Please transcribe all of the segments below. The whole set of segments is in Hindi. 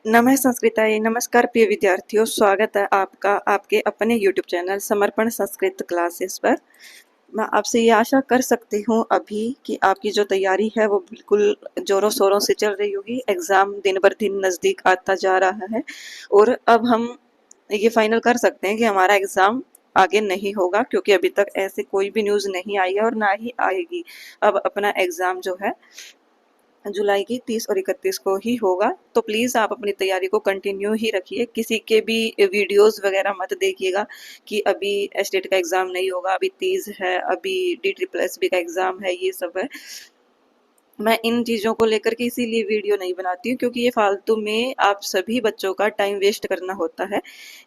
नमः संस्कृताय नमस्कार प्रिय विद्यार्थियों, स्वागत है आपका आपके अपने YouTube चैनल समर्पण संस्कृत क्लासेस पर। मैं आपसे ये आशा कर सकती हूँ अभी कि आपकी जो तैयारी है वो बिल्कुल जोरों शोरों से चल रही होगी। एग्ज़ाम दिन बर दिन नज़दीक आता जा रहा है और अब हम ये फाइनल कर सकते हैं कि हमारा एग्ज़ाम आगे नहीं होगा, क्योंकि अभी तक ऐसे कोई भी न्यूज़ नहीं आई है और ना ही आएगी। अब अपना एग्ज़ाम जो है जुलाई की 30 और 31 को ही होगा। तो प्लीज़ आप अपनी तैयारी को कंटिन्यू ही रखिए, किसी के भी वीडियोस वगैरह मत देखिएगा कि अभी स्टेट का एग्ज़ाम नहीं होगा, अभी तीज है, अभी DSSB का एग्ज़ाम है, ये सब है। मैं इन चीज़ों को लेकर के इसीलिए वीडियो नहीं बनाती हूँ, क्योंकि ये फालतू में आप सभी बच्चों का टाइम वेस्ट करना होता है।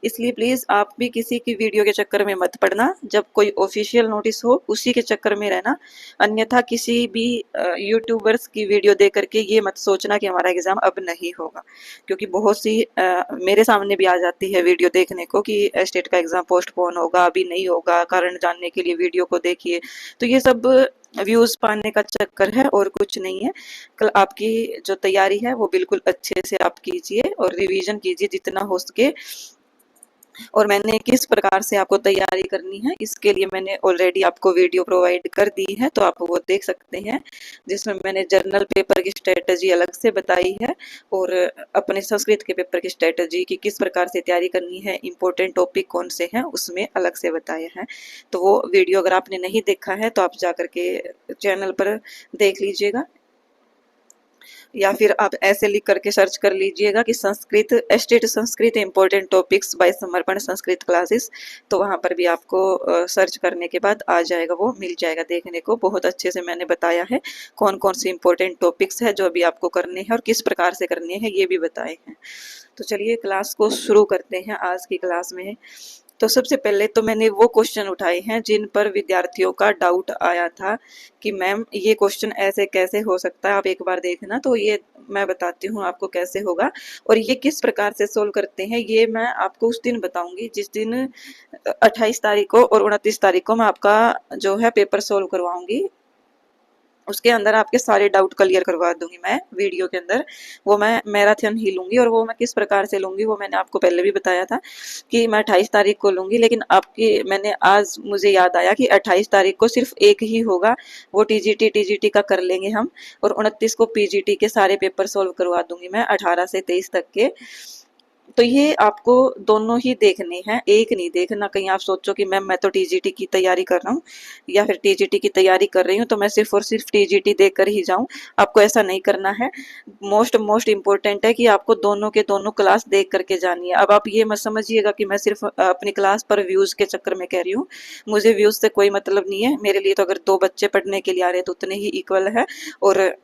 इसलिए प्लीज़ आप भी किसी की वीडियो के चक्कर में मत पड़ना, जब कोई ऑफिशियल नोटिस हो उसी के चक्कर में रहना। अन्यथा किसी भी यूट्यूबर्स की वीडियो देख करके ये मत सोचना कि हमारा एग्ज़ाम अब नहीं होगा, क्योंकि बहुत सी मेरे सामने भी आ जाती है वीडियो देखने को कि स्टेट का एग्ज़ाम पोस्टपोन होगा, अभी नहीं होगा, कारण जानने के लिए वीडियो को देखिए। तो ये सब व्यूज़ पाने का चक्कर है और कुछ नहीं है। कल आपकी जो तैयारी है वो बिल्कुल अच्छे से आप कीजिए और रिवीजन कीजिए जितना हो सके। और मैंने किस प्रकार से आपको तैयारी करनी है इसके लिए मैंने ऑलरेडी आपको वीडियो प्रोवाइड कर दी है, तो आप वो देख सकते हैं, जिसमें मैंने जर्नल पेपर की स्ट्रेटजी अलग से बताई है और अपने संस्कृत के पेपर की स्ट्रेटजी की किस प्रकार से तैयारी करनी है, इम्पोर्टेंट टॉपिक कौन से हैं उसमें अलग से बताया है। तो वो वीडियो अगर आपने नहीं देखा है तो आप जा करके चैनल पर देख लीजिएगा, या फिर आप ऐसे लिख करके सर्च कर लीजिएगा कि Sanskrit state Sanskrit important topics by Samarpan Sanskrit classes. तो वहाँ पर भी आपको सर्च करने के बाद आ जाएगा, वो मिल जाएगा देखने को। बहुत अच्छे से मैंने बताया है कौन कौन से इम्पोर्टेंट टॉपिक्स है जो अभी आपको करने हैं और किस प्रकार से करने हैं ये भी बताए हैं। तो चलिए क्लास को शुरू करते हैं। आज की क्लास में तो सबसे पहले तो मैंने वो क्वेश्चन उठाए हैं जिन पर विद्यार्थियों का डाउट आया था कि मैम ये क्वेश्चन ऐसे कैसे हो सकता है, आप एक बार देखना। तो ये मैं बताती हूँ आपको कैसे होगा और ये किस प्रकार से सोल्व करते हैं, ये मैं आपको उस दिन बताऊंगी जिस दिन 28 तारीख को और 29 तारीख को मैं आपका जो है पेपर सोल्व करवाऊंगी। उसके अंदर आपके सारे डाउट क्लियर करवा दूंगी मैं वीडियो के अंदर। वो मैं मैराथन ही लूंगी और वो मैं किस प्रकार से लूंगी वो मैंने आपको पहले भी बताया था कि मैं 28 तारीख को लूंगी, लेकिन आपकी मैंने आज मुझे याद आया कि 28 तारीख को सिर्फ एक ही होगा, वो टीजीटी का कर लेंगे हम, और 29 को पीजीटी के सारे पेपर सोल्व करवा दूंगी मैं 18 से 23 तक के। तो ये आपको दोनों ही देखने हैं, एक नहीं देखना। कहीं आप सोचो कि मैम मैं तो टीजीटी की तैयारी कर रहा हूँ या फिर टीजीटी की तैयारी कर रही हूँ तो मैं सिर्फ और सिर्फ टीजीटी देख कर ही जाऊँ, आपको ऐसा नहीं करना है। मोस्ट इम्पोर्टेंट है कि आपको दोनों के दोनों क्लास देख करके जानी है। अब आप ये मत समझिएगा कि मैं सिर्फ अपनी क्लास पर व्यूज के चक्कर में कह रही हूँ, मुझे व्यूज से कोई मतलब नहीं है। मेरे लिए तो अगर 2 बच्चे पढ़ने के लिए आ रहे हैं तो उतने ही इक्वल है, और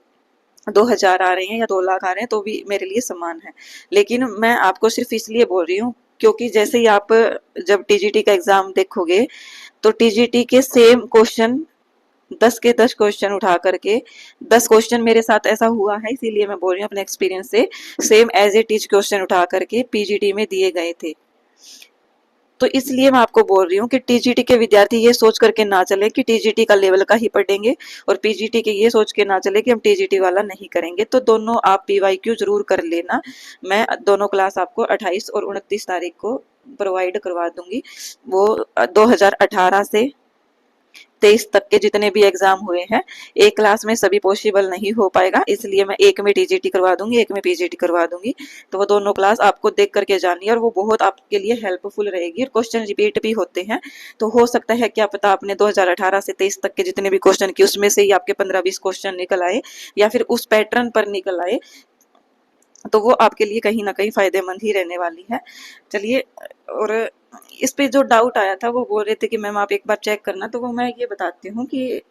2000 आ रहे हैं या 2 लाख आ रहे हैं तो भी मेरे लिए समान है। लेकिन मैं आपको सिर्फ इसलिए बोल रही हूँ क्योंकि जैसे ही आप जब टीजीटी का एग्जाम देखोगे तो टीजीटी के सेम क्वेश्चन 10 के 10 क्वेश्चन उठा करके 10 क्वेश्चन मेरे साथ ऐसा हुआ है, इसीलिए मैं बोल रही हूँ अपने एक्सपीरियंस से, same as a teach question उठा करके पीजीटी में दिए गए थे। तो इसलिए मैं आपको बोल रही हूँ कि टीजीटी के विद्यार्थी ये सोच करके ना चले कि टीजीटी का लेवल का ही पढ़ेंगे और पीजीटी के ये सोच के ना चले कि हम टीजीटी वाला नहीं करेंगे। तो दोनों आप पीवाईक्यू जरूर कर लेना। मैं दोनों क्लास आपको 28 और 29 तारीख को प्रोवाइड करवा दूंगी। वो 2018 से 23 तक के जितने भी एग्जाम हुए हैं, एक क्लास में सभी पॉसिबल नहीं हो पाएगा, इसलिए मैं एक में टीजीटी करवा दूंगी, एक में पीजीटी करवा दूंगी। तो वो दोनों क्लास आपको देख करके जानी है और वो बहुत आपके लिए हेल्पफुल रहेगी। और क्वेश्चन रिपीट भी होते हैं, तो हो सकता है क्या पता आपने 2018 से 23 तक के जितने भी क्वेश्चन किए उसमें से ही आपके 15-20 क्वेश्चन निकल आए या फिर उस पैटर्न पर निकल आए, तो वो आपके लिए कहीं ना कहीं फायदेमंद ही रहने वाली है। चलिए, और इस पे जो डाउट आया था वो बोल रहे थे कि मैम आप एक बार चेक करना, तो वो मैं ये बताती हूँ कि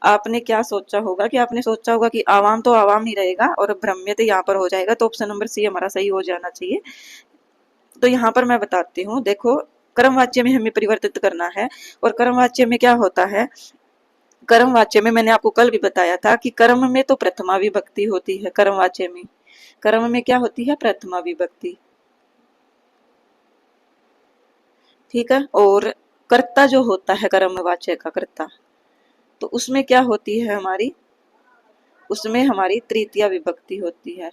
आपने क्या सोचा होगा कि आपने सोचा होगा कि आवाम तो आवाम ही रहेगा और ब्रह्म्य तो यहाँ पर हो जाएगा, तो ऑप्शन नंबर सी हमारा सही हो जाना चाहिए। तो यहाँ पर मैं बताती हूँ, देखो कर्मवाच्य में हमें परिवर्तित करना है, और कर्मवाच्य में क्या होता है, कर्मवाच्य में मैंने आपको कल भी बताया था कि कर्म में तो प्रथमा विभक्ति होती है। कर्मवाच्य में कर्म में क्या होती है, प्रथमा विभक्ति, ठीक है। और कर्ता जो होता है कर्मवाच्य का कर्ता, तो उसमें क्या होती है हमारी, उसमें हमारी तृतीया विभक्ति होती है।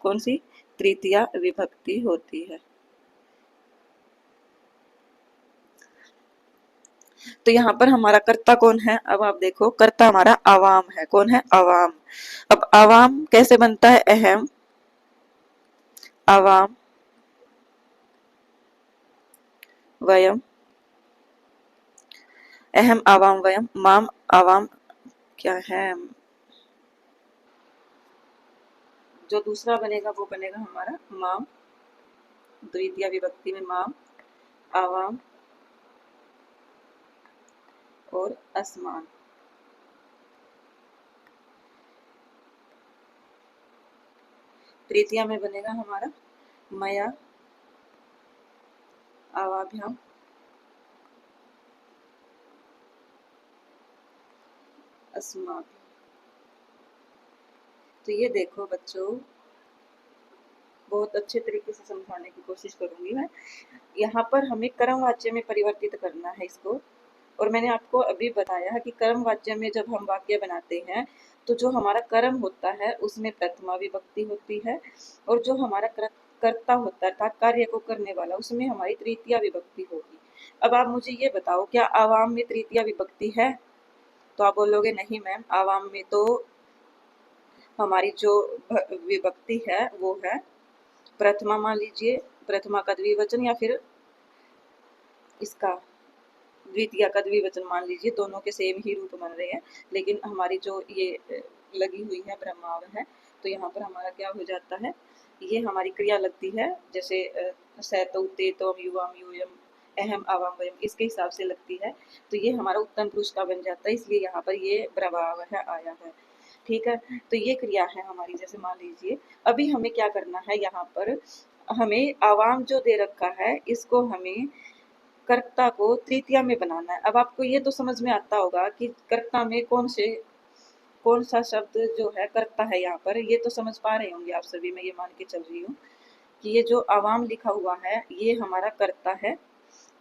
कौन सी, तृतीया विभक्ति होती है। तो यहाँ पर हमारा कर्ता कौन है? अब आप देखो, कर्ता हमारा आवाम है। कौन है? आवाम। अब आवाम कैसे बनता है? अहम, आवाम, वयम, अहम, आवाम, वयम, माम, आवाम, क्या है, जो दूसरा बनेगा वो बनेगा हमारा माम, द्वितीय विभक्ति में माम, आवाम और असमान। तृतीया में बनेगा हमारा मया, आवाभ्याम, अस्माभि। तो ये देखो बच्चों, बहुत अच्छे तरीके से समझाने की कोशिश करूंगी मैं। यहाँ पर हमें कर्म वाच्य में परिवर्तित करना है इसको। और मैंने आपको अभी बताया कि कर्म वाच्य में जब हम वाक्य बनाते हैं तो जो हमारा कर्म होता है उसमें प्रथमा विभक्ति होती है, और जो हमारा कर्ता होता है अर्थात कार्य को करने वाला, उसमें हमारी तृतीया विभक्ति होगी। अब आप मुझे ये बताओ, क्या आवाम में तृतीया विभक्ति है? तो आप बोलोगे नहीं मैम, आवाम में तो हमारी जो विभक्ति है वो है प्रथमा। मान लीजिए प्रथमा का द्विवचन, या फिर इसका द्वितीया का द्विवचन मान लीजिए, दोनों के सेम ही रूप बन रहे हैं। लेकिन हमारी जो ये लगी हुई है ब्रह्माव है, तो यहाँ पर हमारा क्या हो जाता है, ये हमारी क्रिया लगती है जैसे सैतो तेतो युवाम यूयम अहम आवाम वयम, इसके हिसाब से लगती है। तो ये हमारा उत्तम पुरुष का बन जाता है, इसलिए यहाँ पर ये प्रभाव है आया है। ठीक है, तो ये क्रिया है हमारी। जैसे मान लीजिए अभी हमें क्या करना है, यहाँ पर हमें आवाम जो दे रखा है इसको हमें कर्ता को तृतीया में बनाना है। अब आपको ये तो समझ में आता होगा कि कर्ता में कौन सा शब्द जो है कर्ता है। यहाँ पर ये तो समझ पा रहे होंगे आप सभी, मैं ये मान के चल रही हूँ कि ये जो आवाम लिखा हुआ है ये हमारा कर्ता है,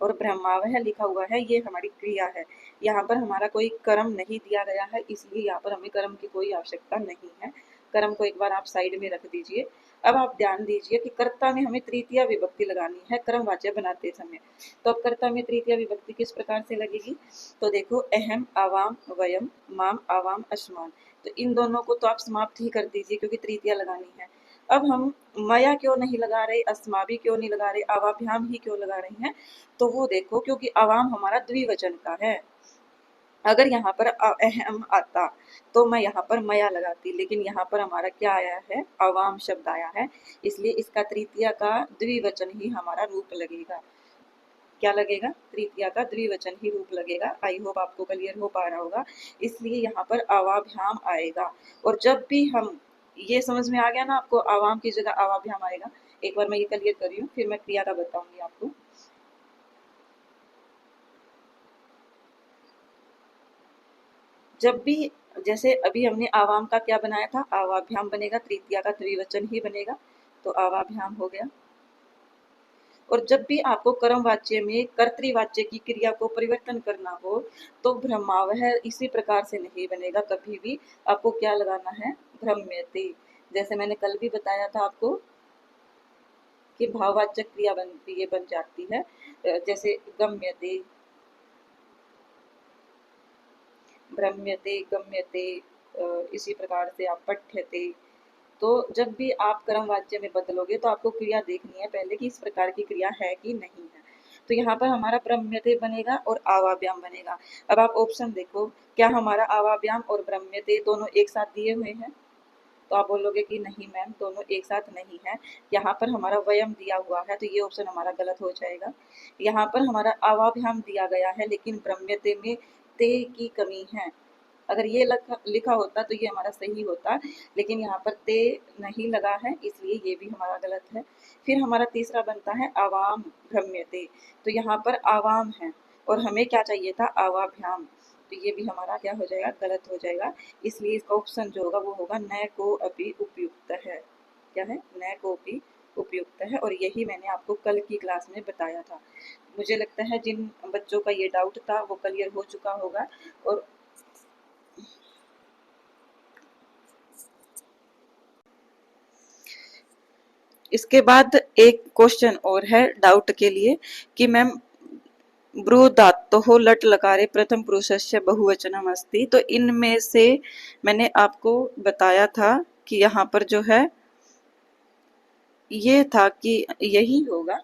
और ब्रह्माव है लिखा हुआ है ये हमारी क्रिया है। यहाँ पर हमारा कोई कर्म नहीं दिया गया है, इसलिए यहाँ पर हमें कर्म की कोई आवश्यकता नहीं है। कर्म को एक बार आप साइड में रख दीजिए। अब आप ध्यान दीजिए कि कर्ता में हमें तृतीया विभक्ति लगानी है कर्मवाच्य बनाते समय। तो अब कर्ता में तृतीया विभक्ति किस प्रकार से लगेगी? तो देखो, अहम, आवाम, वयम, माम, आवाम, अस्मान। तो इन दोनों को तो आप समाप्त ही कर दीजिए क्योंकि तृतीया लगानी है। अब हम मया क्यों नहीं लगा रहे, अस्माभि क्यों नहीं लगा रहे, आवाभ्याम ही क्यों लगा रहे हैं? तो वो देखो, क्योंकि आवाम हमारा द्विवचन का है। अगर यहाँ पर अहम आता तो मैं यहाँ पर मया लगाती, लेकिन यहाँ पर हमारा क्या आया है, आवाम शब्द आया है, इसलिए इसका तृतीया का द्विवचन ही हमारा रूप लगेगा। क्या लगेगा? तृतीया का द्विवचन ही रूप लगेगा। आई होप आपको क्लियर हो पा रहा होगा। इसलिए यहाँ पर आवाभ्याम आएगा। और जब भी हम, ये समझ में आ गया ना आपको, आवाम की जगह आवाभ्याम आएगा। एक बार मैं ये क्लियर कर रही हूँ, फिर मैं क्रिया का बताऊंगी आपको। जब भी, जैसे अभी हमने आवाम का क्या बनाया था, आवाभ्याम बनेगा, तृतीया का द्विवचन ही बनेगा, तो आवाभ्याम हो गया। और जब भी आपको कर्म वाच्य में कर्तृवाच्य की क्रिया को परिवर्तन करना हो तो ब्रह्मावह इसी प्रकार से नहीं बनेगा कभी भी। आपको क्या लगाना है, भ्रम्यते। जैसे मैंने कल भी बताया था आपको कि भाववाचक क्रिया बनती है, बन जाती है। जैसे गम्यते, भ्रम्यते, गम्यते, इसी प्रकार से आप पठ्यते। तो जब भी आप कर्म वाच्य में बदलोगे तो आपको क्रिया देखनी है पहले कि इस प्रकार की क्रिया है कि नहीं है। तो यहाँ पर हमारा ब्रह्म्यते बनेगा और आवाभ्याम बनेगा। अब आप ऑप्शन देखो, क्या हमारा आवाभ्याम और ब्रह्म्यते दोनों एक साथ दिए हुए हैं? तो आप बोलोगे कि नहीं मैम, दोनों एक साथ नहीं है। यहाँ पर हमारा वयम दिया हुआ है, तो ये ऑप्शन हमारा गलत हो जाएगा। यहाँ पर हमारा आवाभ्याम दिया गया है लेकिन ब्रह्म्यते में ते की कमी है। अगर ये लिखा होता तो ये हमारा सही होता, लेकिन यहाँ पर ते नहीं लगा है, इसलिए ये भी हमारा गलत है। फिर हमारा तीसरा बनता है आवाम भ्रम्यते। तो यहाँ पर आवाम है और हमें क्या चाहिए था, आवाभ्याम। तो ये भी हमारा क्या हो जाएगा, गलत हो जाएगा। इसलिए इसका ऑप्शन जो होगा वो होगा न को अपि उपयुक्त है। क्या है, न को अपि उपयुक्त है। और यही मैंने आपको कल की क्लास में बताया था। मुझे लगता है जिन बच्चों का ये डाउट था वो क्लियर हो चुका होगा। और इसके बाद एक क्वेश्चन और है डाउट के लिए कि मैम बृहदात्तोः लट लकारे प्रथम पुरुषस्य बहुवचनम अस्ति। तो इनमें से मैंने आपको बताया था कि यहाँ पर जो है ये था कि यही होगा।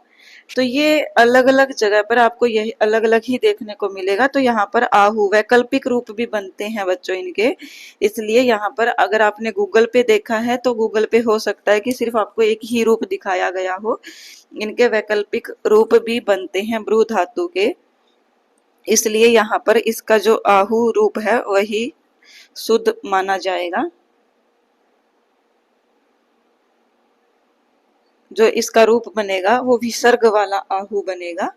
तो ये अलग अलग जगह पर आपको यही अलग अलग ही देखने को मिलेगा। तो यहाँ पर आहू वैकल्पिक रूप भी बनते हैं बच्चों इनके, इसलिए यहाँ पर अगर आपने गूगल पे देखा है तो गूगल पे हो सकता है कि सिर्फ आपको एक ही रूप दिखाया गया हो। इनके वैकल्पिक रूप भी बनते हैं ब्रू धातु के, इसलिए यहाँ पर इसका जो आहू रूप है वही शुद्ध माना जाएगा। जो इसका रूप बनेगा वो विसर्ग वाला आहू बनेगा।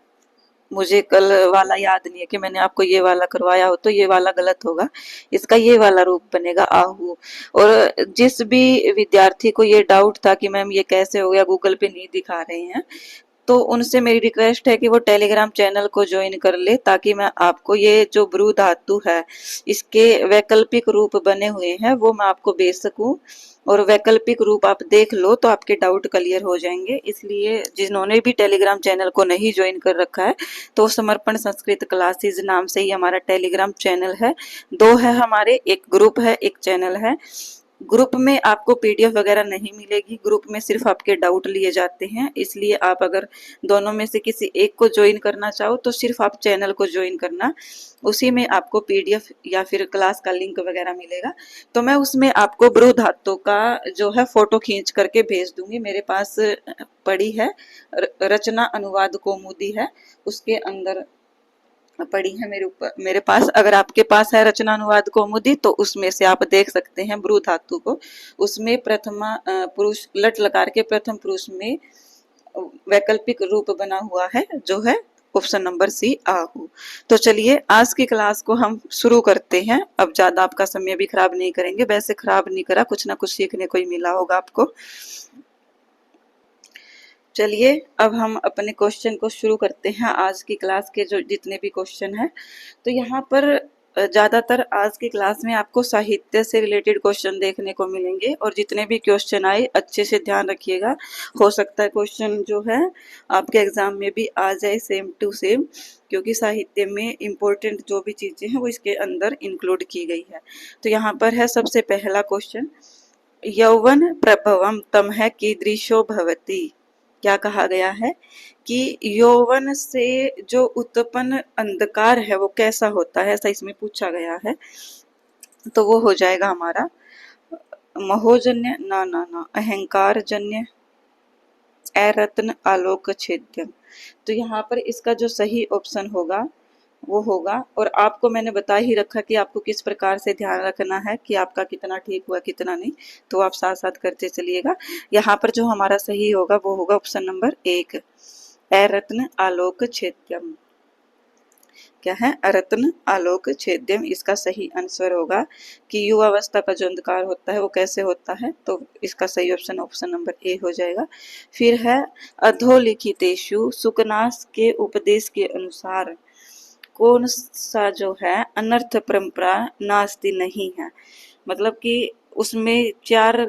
मुझे कल वाला याद नहीं है कि मैंने आपको ये वाला करवाया हो, तो ये वाला गलत होगा। इसका ये वाला रूप बनेगा आहू। और जिस भी विद्यार्थी को ये डाउट था कि मैम ये कैसे हो गया, गूगल पे नहीं दिखा रहे हैं, तो उनसे मेरी रिक्वेस्ट है कि वो टेलीग्राम चैनल को ज्वाइन कर ले, ताकि मैं आपको ये जो ब्रू धातु है इसके वैकल्पिक रूप बने हुए हैं वो मैं आपको भेज सकूं, और वैकल्पिक रूप आप देख लो तो आपके डाउट क्लियर हो जाएंगे। इसलिए जिन्होंने भी टेलीग्राम चैनल को नहीं ज्वाइन कर रखा है तो समर्पण संस्कृत क्लासेस नाम से ही हमारा टेलीग्राम चैनल है। दो है हमारे, एक ग्रुप है एक चैनल है। ग्रुप में आपको पीडीएफ वगैरह नहीं मिलेगी, ग्रुप में सिर्फ आपके डाउट लिए जाते हैं। इसलिए आप अगर दोनों में से किसी एक को ज्वाइन करना चाहो तो सिर्फ आप चैनल को ज्वाइन करना, उसी में आपको पीडीएफ या फिर क्लास का लिंक वगैरह मिलेगा। तो मैं उसमें आपको ब्रू धातु का जो है फोटो खींच करके भेज दूंगी। मेरे पास पड़ी है, रचना अनुवाद कौमुदी है, उसके अंदर पड़ी है मेरे पास। अगर आपके पास है रचना अनुवाद कौमुदी तो उसमें से आप देख सकते हैं ब्रू धातु को। उसमें प्रथमा पुरुष लट लकार के प्रथम पुरुष में वैकल्पिक रूप बना हुआ है जो है ऑप्शन नंबर सी आहू। तो चलिए आज की क्लास को हम शुरू करते हैं। अब ज्यादा आपका समय भी खराब नहीं करेंगे, वैसे खराब नहीं करा, कुछ ना कुछ सीखने को ही मिला होगा आपको। चलिए अब हम अपने क्वेश्चन को शुरू करते हैं। आज की क्लास के जो जितने भी क्वेश्चन हैं, तो यहाँ पर ज़्यादातर आज की क्लास में आपको साहित्य से रिलेटेड क्वेश्चन देखने को मिलेंगे, और जितने भी क्वेश्चन आए अच्छे से ध्यान रखिएगा। हो सकता है क्वेश्चन जो है आपके एग्जाम में भी आ जाए सेम टू सेम, क्योंकि साहित्य में इम्पोर्टेंट जो भी चीज़ें हैं वो इसके अंदर इंक्लूड की गई है। तो यहाँ पर है सबसे पहला क्वेश्चन, यौवन प्रभवम तमह कीदृशो भवति। क्या कहा गया है कि यौवन से जो उत्पन्न अंधकार है वो कैसा होता है, ऐसा इसमें पूछा गया है। तो वो हो जाएगा हमारा महोजन्य ना अहंकार जन्य अरत्न आलोक छेद्यम। तो यहाँ पर इसका जो सही ऑप्शन होगा वो होगा, और आपको मैंने बता ही रखा कि आपको किस प्रकार से ध्यान रखना है कि आपका कितना ठीक हुआ कितना नहीं, तो आप साथ साथ करते चलिएगा। यहाँ पर जो हमारा सही होगा वो होगा ऑप्शन नंबर एक, अरत्न आलोक छेद्यम। क्या है? अरत्न आलोक छेद्यम इसका सही आंसर होगा कि युवावस्था का जो अंधकार होता है वो कैसे होता है, तो इसका सही ऑप्शन ऑप्शन नंबर ए हो जाएगा। फिर है अधोलिखितेषु सुकनास के उपदेश के अनुसार कौन सा जो है अनर्थ परंपरा नास्ति नहीं है। मतलब कि उसमें 4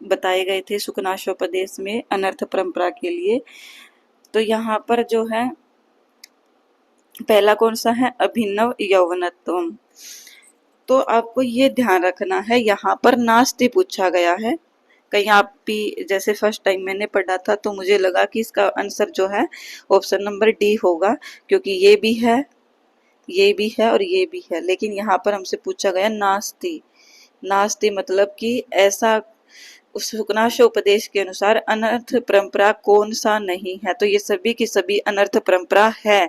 बताए गए थे सुकनाशोपदेश में अनर्थ परंपरा के लिए। तो यहाँ पर जो है पहला कौन सा है, अभिनव यौवनत्वम। तो आपको ये ध्यान रखना है, यहाँ पर नास्ति पूछा गया है। कहीं आप भी जैसे फर्स्ट टाइम मैंने पढ़ा था तो मुझे लगा कि इसका आंसर जो है ऑप्शन नंबर डी होगा, क्योंकि ये भी है ये भी है और ये भी है, लेकिन यहाँ पर हमसे पूछा गया नास्ति। नास्ति मतलब कि ऐसा उस सुकनाशो उपदेश के अनुसार अनर्थ परंपरा कौन सा नहीं है। तो ये सभी की सभी अनर्थ परंपरा है,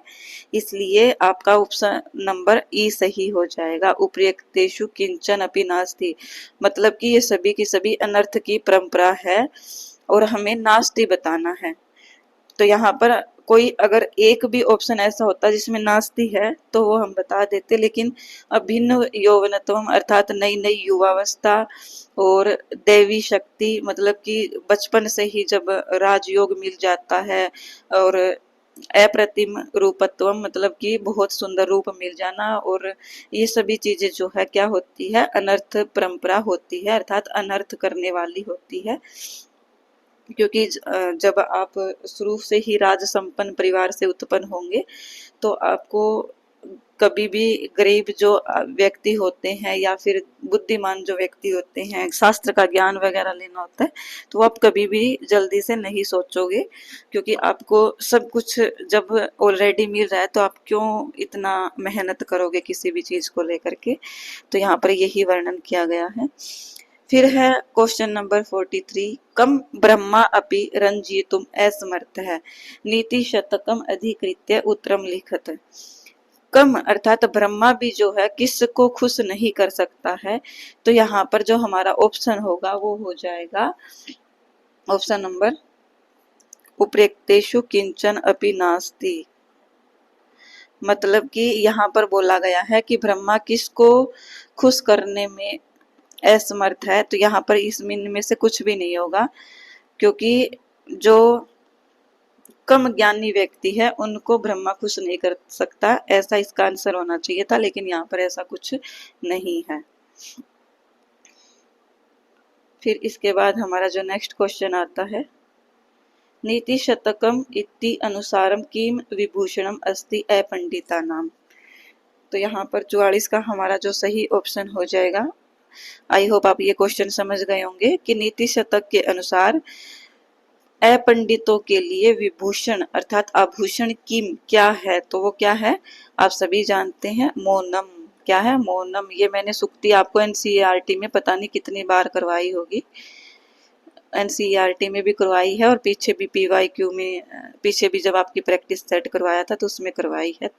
इसलिए आपका ऑप्शन नंबर ई सही हो जाएगा। उपर्युक्तेषु किंचन अपि नास्ति, मतलब कि ये सभी की सभी अनर्थ की परंपरा है और हमें नास्ति बताना है। तो यहाँ पर कोई अगर एक भी ऑप्शन ऐसा होता जिसमें नास्ति है तो वो हम बता देते, लेकिन अभिन्न यौवनत्वम अर्थात नई नई युवावस्था और दैवी शक्ति, मतलब कि बचपन से ही जब राजयोग मिल जाता है, और अप्रतिम रूपत्वम मतलब कि बहुत सुंदर रूप मिल जाना, और ये सभी चीजें जो है क्या होती है, अनर्थ परंपरा होती है, अर्थात अनर्थ करने वाली होती है। क्योंकि जब आप शुरू से ही राज संपन्न परिवार से उत्पन्न होंगे तो आपको कभी भी गरीब जो व्यक्ति होते हैं या फिर बुद्धिमान जो व्यक्ति होते हैं, शास्त्र का ज्ञान वगैरह लेना होता है, तो आप कभी भी जल्दी से नहीं सोचोगे, क्योंकि आपको सब कुछ जब ऑलरेडी मिल रहा है तो आप क्यों इतना मेहनत करोगे किसी भी चीज को लेकर के। तो यहाँ पर यही वर्णन किया गया है। फिर है क्वेश्चन नंबर 43, कम ब्रह्मा अपि रंजीतुम असमर्थ है, नीति शतकम अधिकृत्य उत्तरम लिखत। कम अर्थात ब्रह्मा भी जो है किसको खुश नहीं कर सकता है, तो यहाँ पर जो हमारा ऑप्शन होगा वो हो जाएगा ऑप्शन नंबर उपर्युक्तेषु किंचन अपि नास्ति। मतलब कि यहाँ पर बोला गया है कि ब्रह्मा किसको खुश करने में असमर्थ है, तो यहाँ पर इस में से कुछ भी नहीं होगा, क्योंकि जो कम ज्ञानी व्यक्ति है उनको ब्रह्मा खुश नहीं कर सकता, ऐसा इसका आंसर होना चाहिए था, लेकिन यहाँ पर ऐसा कुछ नहीं है। फिर इसके बाद हमारा जो नेक्स्ट क्वेश्चन आता है, नीति शतकम इति अनुसारम किम विभूषणम अस्ति अपंडिता नाम। तो यहाँ पर 44 का हमारा जो सही ऑप्शन हो जाएगा। आई होप आप ये क्वेश्चन समझ गए होंगे कि नीति शतक के अनुसार अपंडितों के लिए विभूषण अर्थात आभूषण किम क्या है, तो वो क्या है आप सभी जानते हैं, मौनम। क्या है? मौनम। ये मैंने सुक्ति आपको एनसीईआरटी में पता नहीं कितनी बार करवाई होगी, एनसीईआरटी में भी करवाई है और पीछे भी पीवाईक्यू में, पीछे भी जब आपकी प्रैक्टिस सेट करवाया था तो उसमें करवाई है।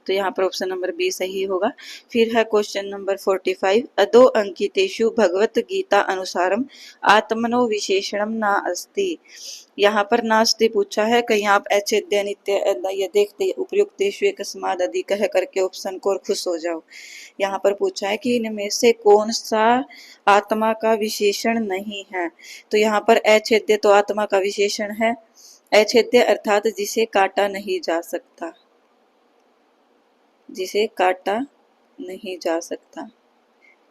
तो यहाँ पर ऑप्शन नंबर बी सही होगा। फिर है क्वेश्चन नंबर 45, अधो अंकितेषु भगवत गीता अनुसारम आत्मनो विशेषणम ना अस्ति। यहाँ पर नास्ति पूछा है, कहीं आप अचेद्य नित्य ये देखते उपयुक्तेषु एकस्माद् आदि कह करके ऑप्शन को और खुश हो जाओ। यहाँ पर पूछा है कि इनमें से कौन सा आत्मा का विशेषण नहीं है, तो यहाँ पर अछेद्य तो आत्मा का विशेषण है। अछेद्य अर्थात जिसे काटा नहीं जा सकता, जिसे काटा नहीं जा सकता।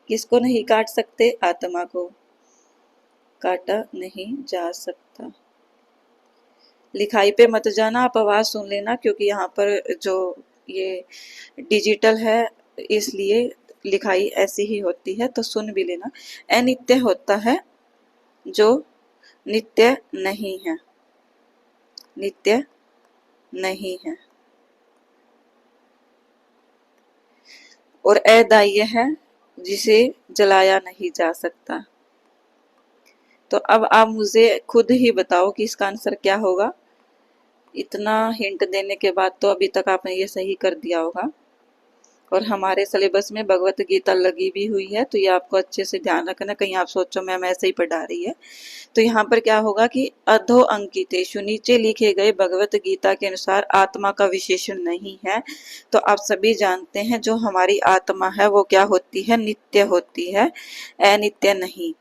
किसको नहीं काट सकते? आत्मा को काटा नहीं जा सकता। लिखाई पे मत जाना, आप आवाज सुन लेना, क्योंकि यहाँ पर जो ये डिजिटल है इसलिए लिखाई ऐसी ही होती है, तो सुन भी लेना। अनित्य होता है जो नित्य नहीं है, नित्य नहीं है। और अदाह्य है जिसे जलाया नहीं जा सकता। तो अब आप मुझे खुद ही बताओ कि इसका आंसर क्या होगा। इतना हिंट देने के बाद तो अभी तक आपने ये सही कर दिया होगा, और हमारे सिलेबस में भगवत गीता लगी भी हुई है, तो ये आपको अच्छे से ध्यान रखना, कहीं आप सोचो मैम ऐसे ही पढ़ा रही है। तो यहाँ पर क्या होगा कि अधो अंकितेषु नीचे लिखे गए भगवत गीता के अनुसार आत्मा का विशेषण नहीं है। तो आप सभी जानते हैं जो हमारी आत्मा है वो क्या होती है? नित्य होती है, अनित्य नहीं।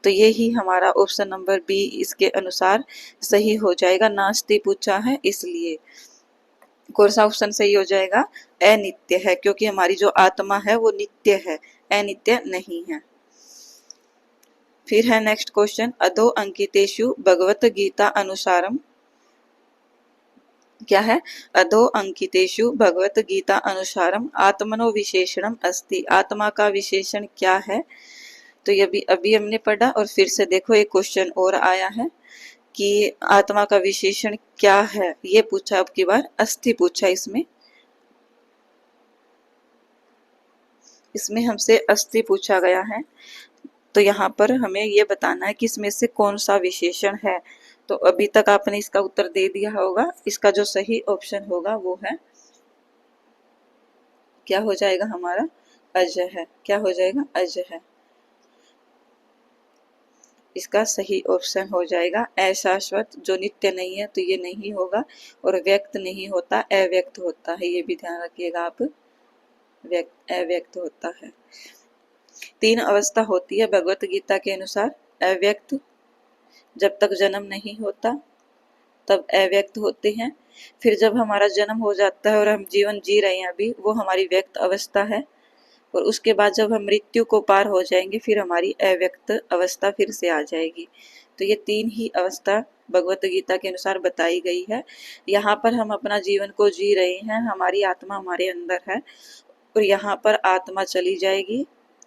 तो ये ही हमारा ऑप्शन नंबर बी इसके अनुसार सही हो जाएगा। नास्ति पूछा है इसलिए कौन सा ऑप्शन सही हो जाएगा? अनित्य है, क्योंकि हमारी जो आत्मा है वो नित्य है, अनित्य नहीं है। फिर है नेक्स्ट क्वेश्चन, अधो अंकितेषु भगवत गीता अनुसारम। क्या है? अधो अंकितेषु भगवत गीता अनुसारम आत्मनो विशेषणम अस्ति। आत्मा का विशेषण क्या है? तो ये भी अभी हमने पढ़ा, और फिर से देखो एक क्वेश्चन और आया है कि आत्मा का विशेषण क्या है, ये पूछा। अब की बार अस्थि पूछा, इसमें हमसे अस्थि पूछा गया है। तो यहाँ पर हमें ये बताना है कि इसमें से कौन सा विशेषण है। तो अभी तक आपने इसका उत्तर दे दिया होगा। इसका जो सही ऑप्शन होगा वो है, क्या हो जाएगा हमारा? अज है। क्या हो जाएगा? अज है। इसका सही ऑप्शन हो जाएगा अशाश्वत, जो नित्य नहीं है तो ये नहीं होगा, और व्यक्त नहीं होता, अव्यक्त होता है, ये भी ध्यान रखिएगा आप, अव्यक्त होता है। 3 अवस्था होती है भगवत गीता के अनुसार। अव्यक्त, जब तक जन्म नहीं होता तब अव्यक्त होते हैं। फिर जब हमारा जन्म हो जाता है और हम जीवन जी रहे हैं अभी, वो हमारी व्यक्त अवस्था है। और उसके बाद जब हम मृत्यु को पार हो जाएंगे फिर हमारी अव्यक्त अवस्था फिर से आ जाएगी। तो ये 3 ही अवस्था भगवत गीता के अनुसार बताई गई है। यहाँ पर हम अपना जीवन को जी रहे हैं, हमारी आत्मा हमारे अंदर है और यहाँ पर आत्मा चली जाएगी,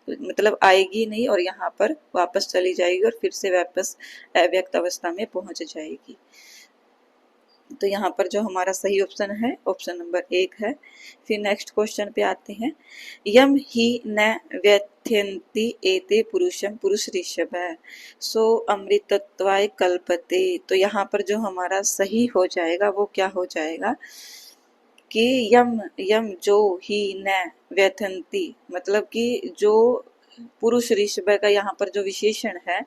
मतलब आएगी नहीं और यहाँ पर वापस चली जाएगी और फिर से वापस अव्यक्त अवस्था में पहुंच जाएगी। तो यहाँ पर जो हमारा सही ऑप्शन है ऑप्शन नंबर 1 है। फिर नेक्स्ट क्वेश्चन पे आते हैं। यम ही न व्यथयन्ति एते पुरुषम पुरुष ऋषभ है सो अमृतत्वाय कल्पते। तो यहाँ पर जो हमारा सही हो जाएगा वो क्या हो जाएगा कि यम यम जो ही न व्यथयन्ति, मतलब कि जो पुरुष ऋषभ का यहाँ पर जो विशेषण है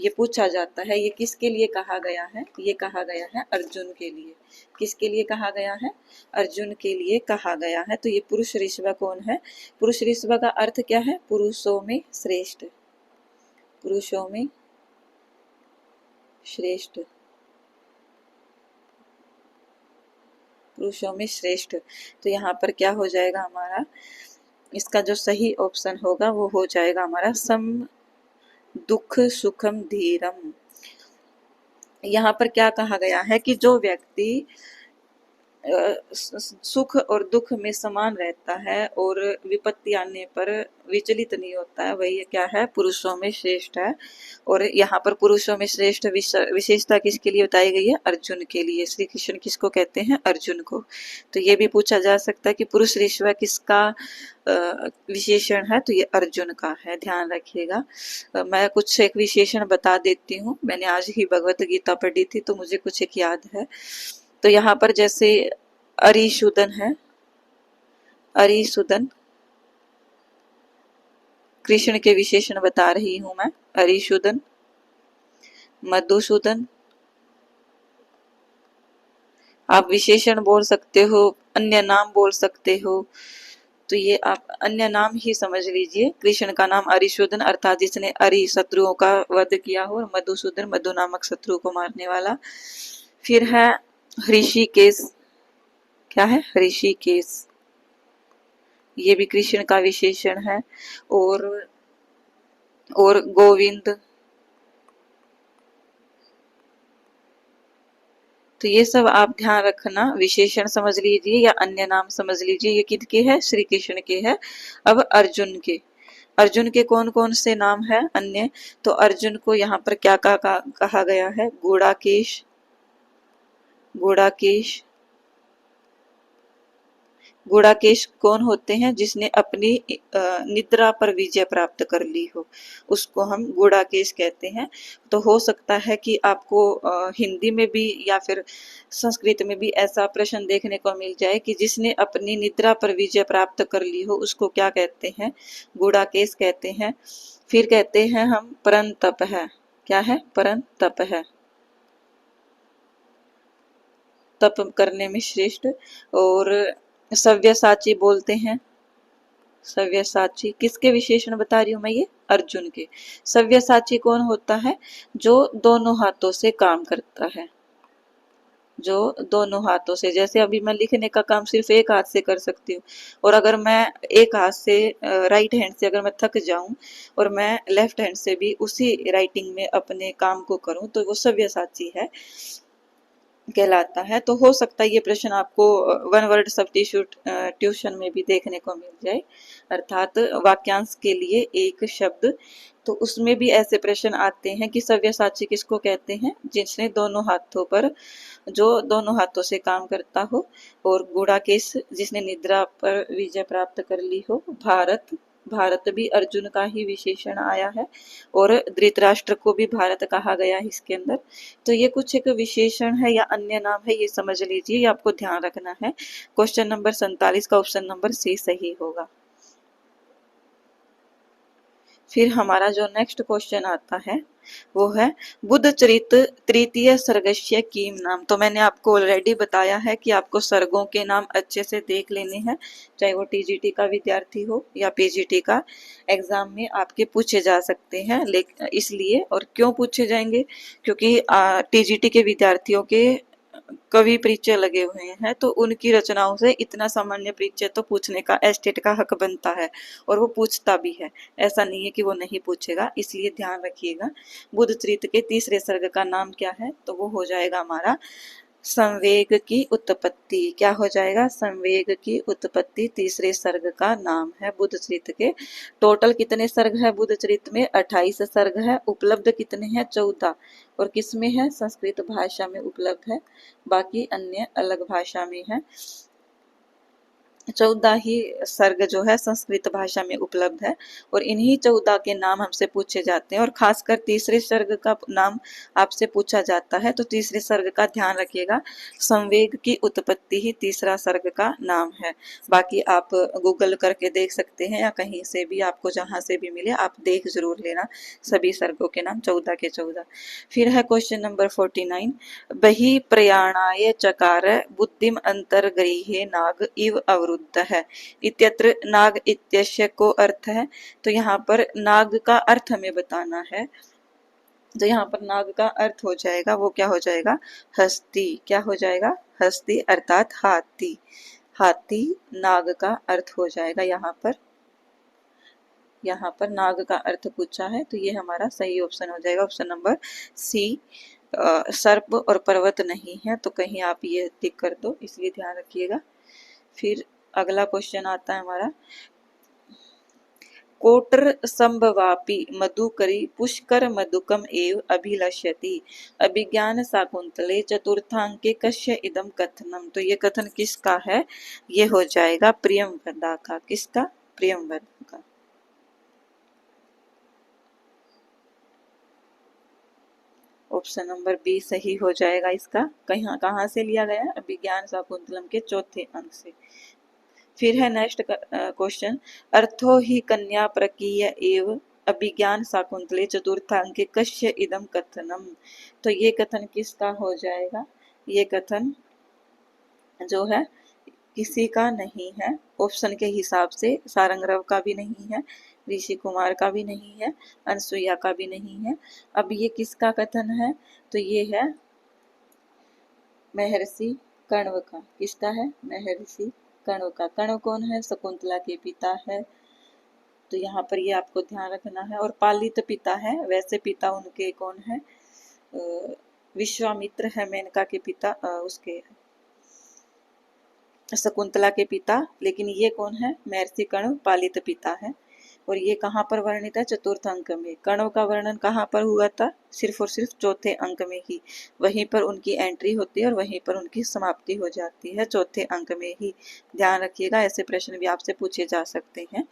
ये पूछा जाता है, ये किसके लिए कहा गया है? ये कहा गया है अर्जुन के लिए। किसके लिए कहा गया है? अर्जुन के लिए कहा गया है। तो ये पुरुष ऋषभ कौन है? पुरुष ऋषभ का अर्थ क्या है? पुरुषों में श्रेष्ठ, पुरुषों में श्रेष्ठ, पुरुषों में श्रेष्ठ। तो यहाँ पर क्या हो जाएगा हमारा? इसका जो सही ऑप्शन होगा वो हो जाएगा हमारा सम दुख सुखम धीरम। यहाँ पर क्या कहा गया है कि जो व्यक्ति सुख और दुख में समान रहता है और विपत्ति आने पर विचलित नहीं होता है, वही क्या है? पुरुषों में श्रेष्ठ है। और यहाँ पर पुरुषों में श्रेष्ठ विशेषता किसके लिए बताई गई है? अर्जुन के लिए। श्री कृष्ण किसको कहते हैं? अर्जुन को। तो ये भी पूछा जा सकता है कि पुरुष ऋषभ किसका विशेषण है? तो ये अर्जुन का है, ध्यान रखिएगा। मैं कुछ एक विशेषण बता देती हूँ, मैंने आज ही भगवत गीता पढ़ी थी तो मुझे कुछ एक याद है। तो यहाँ पर जैसे अरिशुदन है, अरिशुदन कृष्ण के विशेषण बता रही हूं मैं। अरिशुदन, मधुसूदन, आप विशेषण बोल सकते हो, अन्य नाम बोल सकते हो, तो ये आप अन्य नाम ही समझ लीजिए। कृष्ण का नाम अरिशुदन अर्थात जिसने अरि शत्रुओं का वध किया हो, और मधुसूदन मधु नामक शत्रु को मारने वाला। फिर है ऋषिकेश, क्या है? ऋषिकेश, ये भी कृष्ण का विशेषण है। और गोविंद, तो ये सब आप ध्यान रखना, विशेषण समझ लीजिए या अन्य नाम समझ लीजिए। ये किसके है? श्री कृष्ण के है। अब अर्जुन के, अर्जुन के कौन कौन से नाम है अन्य? तो अर्जुन को यहाँ पर क्या कहा गया है? गुड़ाकेश, गुड़ाकेश। गुड़ाकेश कौन होते हैं? जिसने अपनी निद्रा पर विजय प्राप्त कर ली हो, उसको हम गुड़ाकेश कहते हैं। तो हो सकता है कि आपको हिंदी में भी या फिर संस्कृत में भी ऐसा प्रश्न देखने को मिल जाए कि जिसने अपनी निद्रा पर विजय प्राप्त कर ली हो उसको क्या कहते हैं? गुड़ाकेश कहते हैं। फिर कहते हैं हम परंतप है, क्या है? परंतप है, तप करने में श्रेष्ठ। और सव्यसाची बोलते हैं, सव्यसाची किसके विशेषण बता रही हूं मैं? ये अर्जुन के। सव्यसाची कौन होता है? जो दोनों हाथों से काम करता है, जो दोनों हाथों से, जैसे अभी मैं लिखने का काम सिर्फ एक हाथ से कर सकती हूँ, और अगर मैं एक हाथ से राइट हैंड से अगर मैं थक जाऊं और मैं लेफ्ट हैंड से भी उसी राइटिंग में अपने काम को करूं तो वो सव्यसाची है, कहलाता है। तो हो सकता है ये प्रश्न आपको वन वर्ड सब्स्टिट्यूट ट्यूशन में भी देखने को मिल जाए, अर्थात वाक्यांश के लिए एक शब्द। तो उसमें भी ऐसे प्रश्न आते हैं कि सव्यसाची किसको कहते हैं? जिसने दोनों हाथों पर, जो दोनों हाथों से काम करता हो। और गुड़ाकेश जिसने निद्रा पर विजय प्राप्त कर ली हो। भारत, भारत भी अर्जुन का ही विशेषण आया है, और धृतराष्ट्र को भी भारत कहा गया है इसके अंदर। तो ये कुछ एक विशेषण है या अन्य नाम है, ये समझ लीजिए, ये आपको ध्यान रखना है। क्वेश्चन नंबर 47 का ऑप्शन नंबर सी सही होगा। फिर हमारा जो नेक्स्ट क्वेश्चन आता है वो है बुद्ध चरित तृतीय सर्गस्य कीम नाम। तो मैंने आपको ऑलरेडी बताया है कि आपको सर्गों के नाम अच्छे से देख लेने हैं, चाहे वो टीजीटी का विद्यार्थी हो या पीजीटी का। एग्जाम में आपके पूछे जा सकते हैं, लेकिन इसलिए, और क्यों पूछे जाएंगे? क्योंकि टीजीटी के विद्यार्थियों के कवि परिचय लगे हुए हैं, तो उनकी रचनाओं से इतना सामान्य परिचय तो पूछने का एस्टेट का हक बनता है, और वो पूछता भी है। ऐसा नहीं है कि वो नहीं पूछेगा, इसलिए ध्यान रखिएगा। बुद्ध चरित्र के तीसरे सर्ग का नाम क्या है? तो वो हो जाएगा हमारा संवेग की उत्पत्ति। क्या हो जाएगा? संवेग की उत्पत्ति तीसरे सर्ग का नाम है बुद्ध चरित्र के। टोटल कितने सर्ग है बुद्ध चरित्र में? 28 सर्ग है। उपलब्ध कितने हैं? 14। और किस में है? संस्कृत भाषा में उपलब्ध है, बाकी अन्य अलग भाषा में है। 14 ही सर्ग जो है संस्कृत भाषा में उपलब्ध है, और इन्हीं 14 के नाम हमसे पूछे जाते हैं। और खासकर तीसरे सर्ग का नाम आपसे पूछा जाता है, तो तीसरे सर्ग का ध्यान रखिएगा। संवेग की उत्पत्ति ही तीसरा सर्ग का नाम है। बाकी आप गूगल करके देख सकते हैं, या कहीं से भी आपको जहां से भी मिले आप देख जरूर लेना सभी सर्गों के नाम 14 के 14। फिर है क्वेश्चन नंबर 49। बहि प्रयाणाय चकार बुद्धिम अंतर्गृहे नाग इव अवरुद्ध है। इत्यत्र नाग इत्यस्य को अर्थ है, तो यहाँ पर नाग का अर्थ हमें बताना है। तो यहाँ पर नाग का अर्थ हो जाएगा, वो क्या हो जाएगा? हस्ती। क्या हो जाएगा? हस्ती अर्थात हाथी। हाथी नाग का अर्थ हो जाएगा। यहाँ पर नाग का अर्थ पूछा है, तो ये हमारा सही ऑप्शन हो जाएगा, ऑप्शन नंबर सी। सर्प और पर्वत नहीं है, तो कहीं आप ये टिक कर दो, इसलिए ध्यान रखिएगा। फिर अगला क्वेश्चन आता है हमारा, कोटर संभवापि मधुकरी पुष्कर मधुकम एव अभिलष्यति अभिज्ञान शाकुंतले चतुर्थांके कस्य इदम कथनम। तो ये कथन किसका है? ये हो जाएगा प्रियंवदा का। किसका? प्रियंवदा का। ऑप्शन नंबर बी सही हो जाएगा इसका। कहाँ से लिया गया? अभिज्ञान शाकुंतलम के चौथे अंक से। फिर है नेक्स्ट क्वेश्चन, अर्थो ही कन्या प्रकीय एव अभिज्ञान शाकुंतले चतुर्थांके कस्य इदम कथनम। तो ये कथन किसका हो जाएगा? ये कथन जो है किसी का नहीं है। ऑप्शन के हिसाब से सारंगरव का भी नहीं है, ऋषि कुमार का भी नहीं है, अनसुईया का भी नहीं है। अब ये किसका कथन है? तो ये है महर्षि कण्व का। किसका है? महर्षि कण्व का। कण्व कौन है? शकुंतला के पिता है, तो यहाँ पर ये आपको ध्यान रखना है। और पालित पिता है, वैसे पिता उनके कौन है? विश्वामित्र है मेनका के पिता, उसके शकुंतला के पिता। लेकिन ये कौन है? महर्षि कण्व पालित पिता है। और ये कहाँ पर वर्णित है? चतुर्थ अंक में। कण्व का वर्णन कहाँ पर हुआ था? सिर्फ और सिर्फ चौथे अंक में ही। वहीं पर उनकी एंट्री होती है और वहीं पर उनकी समाप्ति हो जाती है, चौथे अंक में ही। ध्यान रखिएगा, ऐसे प्रश्न भी आपसे पूछे जा सकते हैं।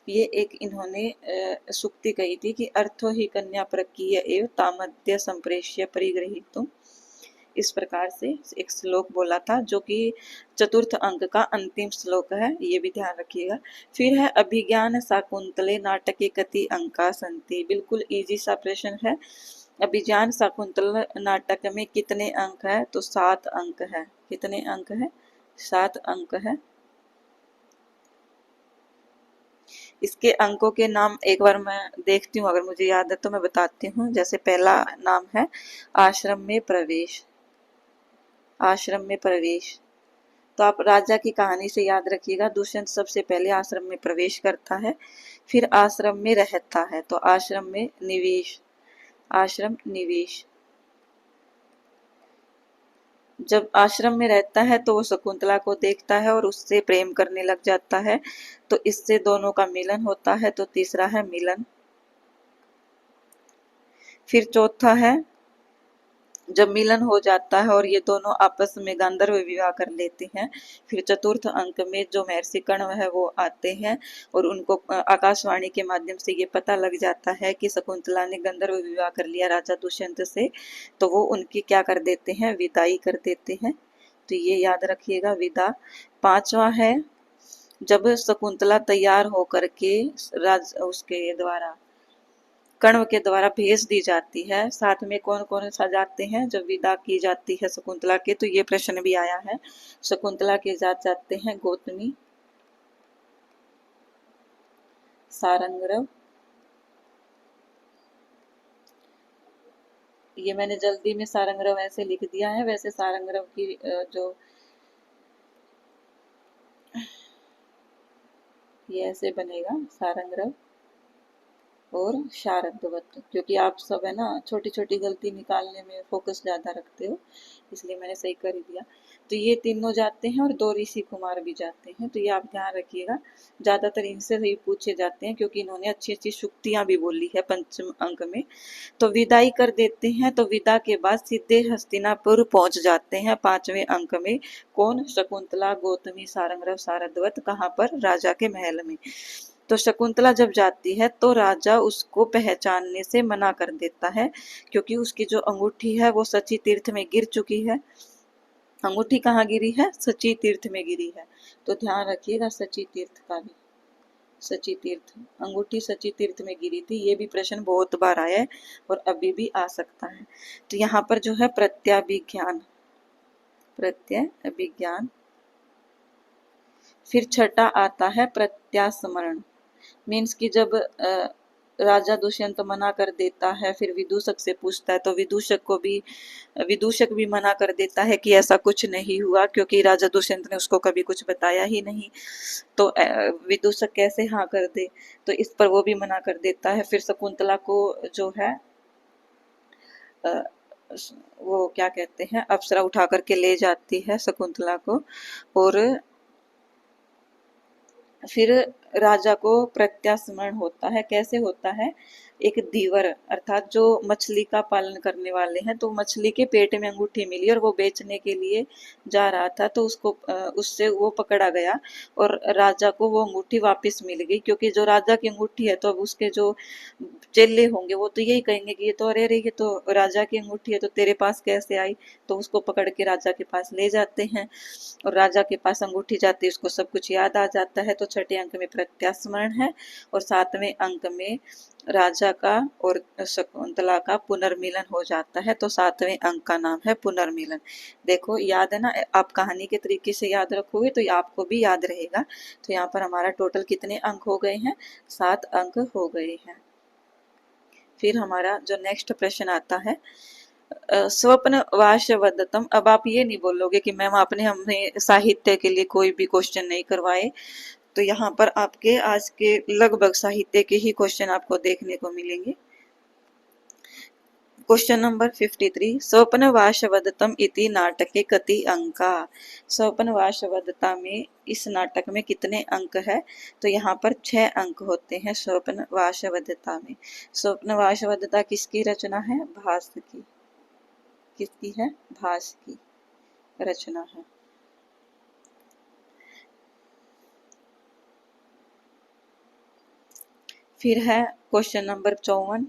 ये एक इन्होंने सुक्ति कही थी कि अर्थो ही कन्या प्रकीय एव तामद्य संप्रेष्य परिगृहीतुम। इस प्रकार से एक श्लोक बोला था, जो कि चतुर्थ अंक का अंतिम श्लोक है, ये भी ध्यान रखिएगा। फिर है अभिज्ञान शाकुंतले नाटके कति अंका संति। बिल्कुल इजी सा प्रश्न है। अभिज्ञान शाकुंतल नाटक में कितने अंक है? तो 7 अंक है। कितने अंक है? 7 अंक है। इसके अंकों के नाम एक बार मैं देखती हूँ, अगर मुझे याद है तो मैं बताती हूँ। जैसे पहला नाम है आश्रम में प्रवेश। आश्रम में प्रवेश, तो आप राजा की कहानी से याद रखिएगा। दुष्यंत सबसे पहले आश्रम में प्रवेश करता है, फिर आश्रम में रहता है, तो आश्रम में निवेश। आश्रम निवेश, जब आश्रम में रहता है तो वो शकुंतला को देखता है और उससे प्रेम करने लग जाता है, तो इससे दोनों का मिलन होता है, तो तीसरा है मिलन। फिर चौथा है जब मिलन हो जाता है और ये दोनों आपस में गांधर्व विवाह कर लेते हैं। फिर चतुर्थ अंक में जो महर्षि कण्व है वो आते हैं, और उनको आकाशवाणी के माध्यम से ये पता लग जाता है कि शकुंतला ने गंधर्व विवाह कर लिया राजा दुष्यंत से, तो वो उनकी क्या कर देते हैं? विदाई कर देते हैं। तो ये याद रखिएगा, विदा। पांचवा है जब शकुंतला तैयार होकर के उसके द्वारा कण्व के द्वारा भेज दी जाती है। साथ में कौन कौन सा जाते हैं जब विदा की जाती है शकुंतला के? तो ये प्रश्न भी आया है। शकुंतला के साथ जाते हैं गौतमी, सारंगरव, ये मैंने जल्दी में सारंगरव ऐसे लिख दिया है, वैसे सारंगरव की जो ये ऐसे बनेगा सारंगरव और शारदवत, क्योंकि आप सब है ना छोटी छोटी गलती निकालने में फोकस ज्यादा रखते हो, इसलिए मैंने सही कर ही दिया। तो ये तीनों जाते हैं और 2 ऋषि कुमार भी जाते हैं, तो ये आप ध्यान रखिएगा। ज्यादातर इनसे सही पूछे जाते हैं क्योंकि इन्होंने अच्छी अच्छी शुक्तियां भी बोली है पंचम अंक में। तो विदाई कर देते हैं, तो विदा के बाद सीधे हस्तिनापुर पहुंच जाते हैं 5वें अंक में। कौन? शकुंतला, गौतमी, सारंगरव, सारद्वत। कहाँ पर? राजा के महल में। तो शकुंतला जब जाती है तो राजा उसको पहचानने से मना कर देता है, क्योंकि उसकी जो अंगूठी है वो सची तीर्थ में गिर चुकी है। अंगूठी कहाँ गिरी है? सची तीर्थ में गिरी है। तो ध्यान रखिएगा सची तीर्थ का भी। सची तीर्थ, अंगूठी सची तीर्थ में गिरी थी, ये भी प्रश्न बहुत बार आया है और अभी भी आ सकता है। तो यहाँ पर जो है प्रत्याभिज्ञान, प्रत्यभिज्ञान। फिर छठा आता है प्रत्यास्मरण। मीन्स कि जब राजा दुष्यंत मना कर देता है, फिर विदूषक से पूछता है, तो विदूषक भी मना कर देता है कि ऐसा कुछ नहीं हुआ, क्योंकि राजा दुष्यंत ने उसको कभी कुछ बताया ही नहीं। तो विदूषक कैसे हाँ कर दे, तो इस पर वो भी मना कर देता है। फिर शकुंतला को जो है वो क्या कहते हैं, अप्सरा उठा करके ले जाती है शकुंतला को, और फिर राजा को प्रत्यास्मरण होता है। कैसे होता है? एक धीवर अर्थात जो मछली का पालन करने वाले हैं, तो मछली के पेट में अंगूठी मिली और वो बेचने के लिए जा रहा था, तो उसको उससे वो पकड़ा गया और राजा को वो अंगूठी वापस मिल गई। क्योंकि जो राजा की अंगूठी है, तो अब उसके जो चेले होंगे वो तो यही कहेंगे कि ये तो अरे ये तो राजा की अंगूठी है, तो तेरे पास कैसे आई? तो उसको पकड़ के राजा के पास ले जाते हैं और राजा के पास अंगूठी जाती है, उसको सब कुछ याद आ जाता है। तो छठे अंक में प्रत्यास्मरण है और 7वें अंक में राजा का और शकुंतला का पुनर्मिलन हो जाता है। तो 7वें अंक का नाम है पुनर्मिलन। देखो याद है ना, आप कहानी के तरीके से याद रखोगे तो आपको भी याद रहेगा। तो यहाँ पर हमारा टोटल कितने अंक हो गए हैं? 7 अंक हो गए हैं। फिर हमारा जो नेक्स्ट प्रश्न आता है, स्वप्न वाशवदत्तम। अब आप ये नहीं बोलोगे कि मैम आपने हमें साहित्य के लिए कोई भी क्वेश्चन नहीं करवाए, तो यहाँ पर आपके आज के लगभग साहित्य के ही क्वेश्चन आपको देखने को मिलेंगे। क्वेश्चन नंबर 53, स्वप्न वाशवदत्तम इति नाटके कति अंका। स्वप्न वाशवदत्ता में इस नाटक में कितने अंक है? तो यहाँ पर 6 अंक होते हैं स्वप्न वाशवदत्ता में। स्वप्न वाशवदत्ता किसकी रचना है? भास की। किसकी है? भास की रचना है। फिर है क्वेश्चन नंबर 54,